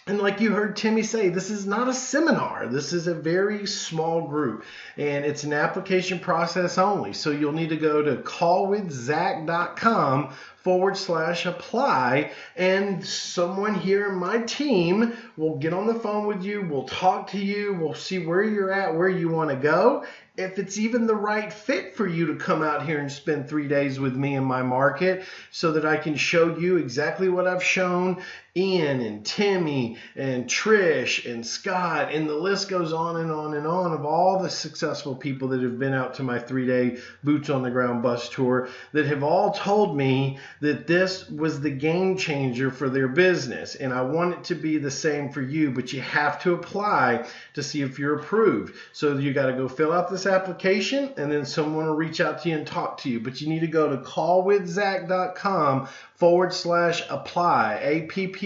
and like you heard Timmy say, this is not a seminar. This is a very small group, and it's an application process only. So you'll need to go to callwithzack.com/apply, and someone here in my team will get on the phone with you. We'll talk to you. We'll see where you're at, where you want to go, if it's even the right fit for you to come out here and spend 3 days with me in my market, so that I can show you exactly what I've shown Ian and Timmy and Trish and Scott, and the list goes on and on and on of all the successful people that have been out to my 3-day boots on the ground bus tour that have all told me that this was the game changer for their business. And I want it to be the same for you, but you have to apply to see if you're approved. So you got to go fill out this application, and then someone will reach out to you and talk to you. But you need to go to callwithzack.com/apply, APPLY.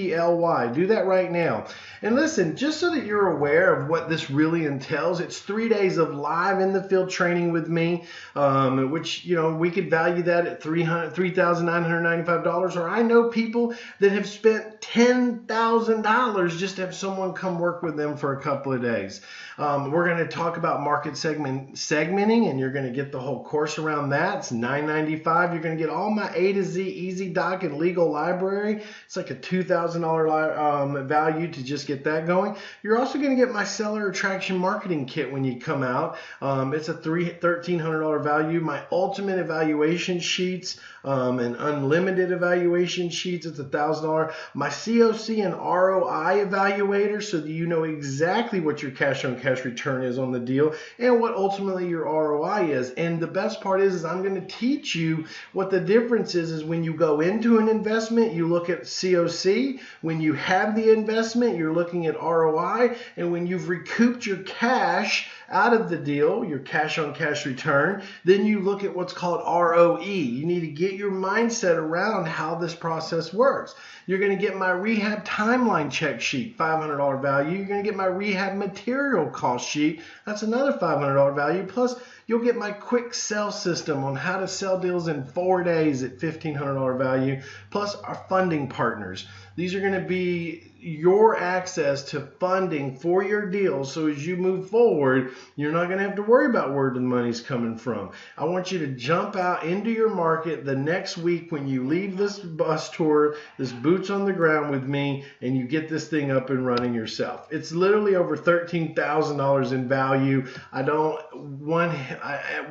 Do that right now. And listen, just so that you're aware of what this really entails, it's 3 days of live in the field training with me, which, we could value that at $3,995. Or I know people that have spent $10,000 just to have someone come work with them for a couple of days. We're going to talk about market segmenting, and you're going to get the whole course around that. It's $995. You're going to get all my A to Z Easy Doc and legal library. It's like a $2,000 value to just get that going. You're also going to get my seller attraction marketing kit when you come out. It's a $1,300 value. My ultimate evaluation sheets and unlimited evaluation sheets, it's $1,000. My COC and ROI evaluator, so that you know exactly what your cash on cash return is on the deal, and what ultimate ultimately your ROI is. And the best part is I'm going to teach you what the difference is when you go into an investment, you look at COC. When you have the investment, you're looking at ROI. And when you've recouped your cash out of the deal, your cash on cash return, then you look at what's called ROE. You need to get your mindset around how this process works. You're going to get my rehab timeline check sheet, $500 value. You're going to get my rehab material cost sheet. That's another $500 value. Plus, you'll get my quick sell system on how to sell deals in 4 days at $1,500 value, plus our funding partners. These are going to be your access to funding for your deals, so as you move forward, you're not going to have to worry about where the money's coming from. I want you to jump out into your market the next week when you leave this bus tour, this boots on the ground with me, and you get this thing up and running yourself. It's literally over $13,000 in value. At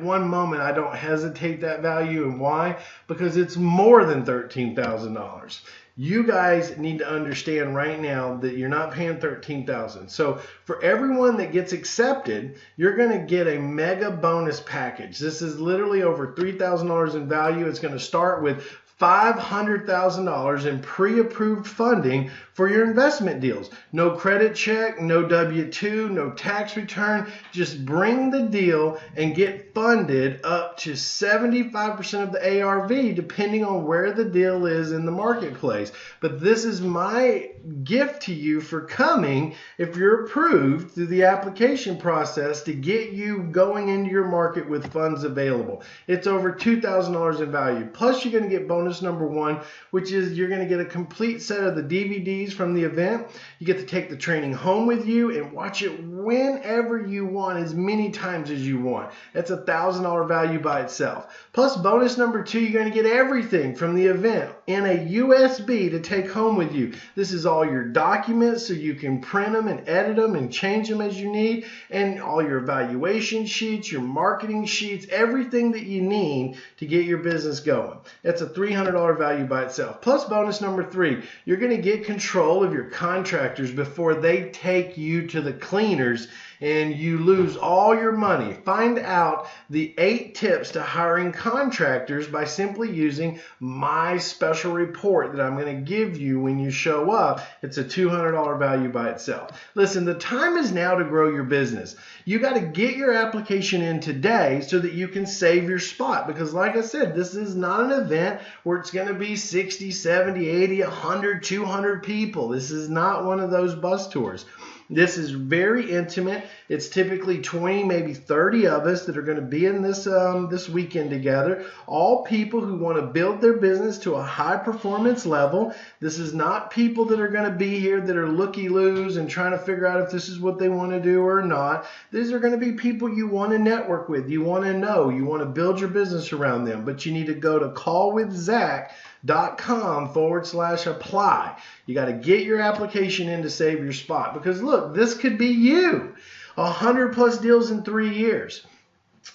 one moment, I don't hesitate that value. And why? Because it's more than $13,000. You guys need to understand right now that you're not paying $13,000. So for everyone that gets accepted, you're going to get a mega bonus package. This is literally over $3,000 in value. It's going to start with $500,000 in pre-approved funding for your investment deals. No credit check, no W-2, no tax return. Just bring the deal and get funded up to 75% of the ARV, depending on where the deal is in the marketplace. But this is my gift to you for coming, if you're approved through the application process, to get you going into your market with funds available. It's over $2,000 in value. Plus, you're going to get bonus number one, which is you're going to get a complete set of the DVDs from the event. You get to take the training home with you and watch it whenever you want, as many times as you want. That's a $1,000 value by itself. Plus, bonus number two, you're going to get everything from the event in a USB to take home with you. This is all your documents, so you can print them and edit them and change them as you need, and all your evaluation sheets, your marketing sheets, everything that you need to get your business going. That's a $300 value by itself. Plus, bonus number three, you're going to get control of your contractors before they take you to the cleaners and you lose all your money. Find out the 8 tips to hiring contractors by simply using my special report that I'm going to give you when you show up. It's a $200 value by itself. Listen, the time is now to grow your business. You got to get your application in today so that you can save your spot, because like I said, this is not an event where it's going to be 60, 70, 80, 100, 200 people. This is not one of those bus tours. This is very intimate. It's typically 20, maybe 30 of us that are going to be in this this weekend together. All people who want to build their business to a high performance level. This is not people that are going to be here that are looky-loos and trying to figure out if this is what they want to do or not. These are going to be people you want to network with, you want to know, you want to build your business around them. But you need to go to callwithzack.com/apply. You got to get your application in to save your spot, because look, this could be you. 100 plus deals in 3 years,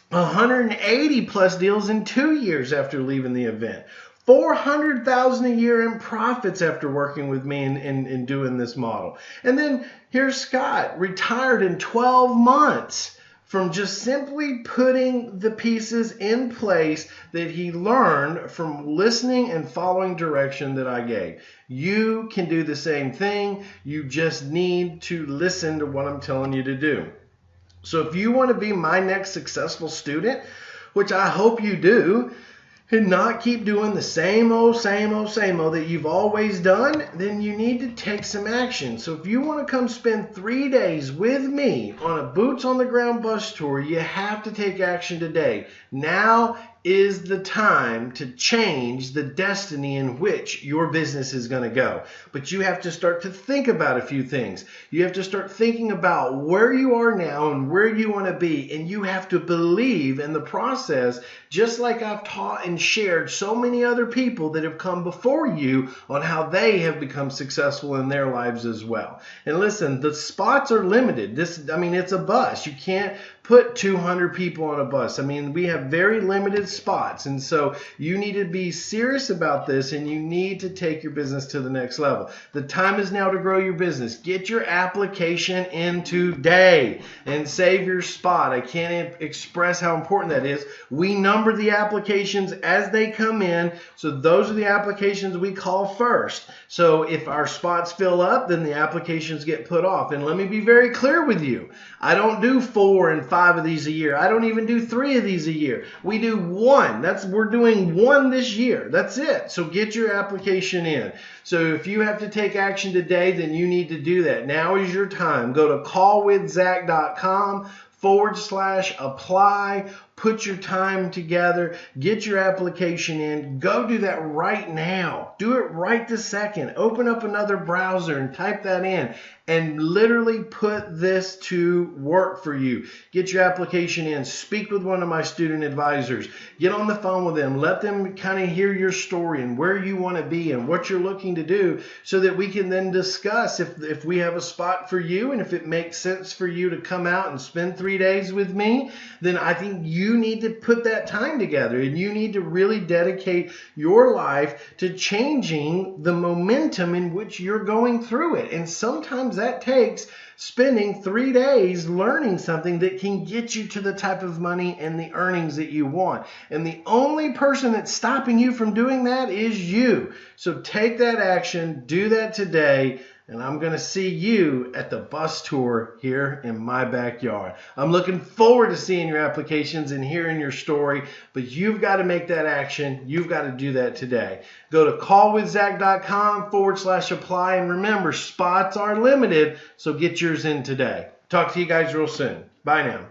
180 plus deals in 2 years after leaving the event, $400,000 a year in profits after working with me and doing this model. And then here's Scott, retired in 12 months. From just simply putting the pieces in place that he learned from listening and following direction that I gave. You can do the same thing. You just need to listen to what I'm telling you to do. So if you want to be my next successful student, which I hope you do, and not keep doing the same old that you've always done, then you need to take some action. So if you want to come spend 3 days with me on a boots on the ground bus tour, you have to take action today. Now is the time to change the destiny in which your business is going to go. But you have to start to think about a few things. You have to start thinking about where you are now and where you want to be. And you have to believe in the process, just like I've taught and shared so many other people that have come before you on how they have become successful in their lives as well. And listen, the spots are limited. It's a bus. You can't put 200 people on a bus. I mean, we have very limited spots. And so you need to be serious about this, and you need to take your business to the next level. The time is now to grow your business. Get your application in today and save your spot. I can't express how important that is. We number the applications as they come in. So those are the applications we call first. So if our spots fill up, then the applications get put off. And let me be very clear with you. I don't do 4 and 5 of these a year. I don't even do 3 of these a year. We do 1. We're doing 1 this year. That's it. So get your application in. So if you have to take action today, then you need to do that. Now is your time. Go to callwithzack.com/apply. Put your time together. Get your application in. Go do that right now. Do it right this second. Open up another browser and type that in and literally put this to work for you. Get your application in. Speak with one of my student advisors. Get on the phone with them. Let them kind of hear your story and where you want to be and what you're looking to do, so that we can then discuss if we have a spot for you, and if it makes sense for you to come out and spend 3 days with me. Then I think you need to put that time together, and you need to really dedicate your life to changing the momentum in which you're going through it. And sometimes that takes spending 3 days learning something that can get you to the type of money and the earnings that you want. And the only person that's stopping you from doing that is you. So take that action, do that today, and I'm going to see you at the bus tour here in my backyard. I'm looking forward to seeing your applications and hearing your story, but you've got to make that action. You've got to do that today. Go to callwithzack.com/apply, and remember, spots are limited, so get yours in today. Talk to you guys real soon. Bye now.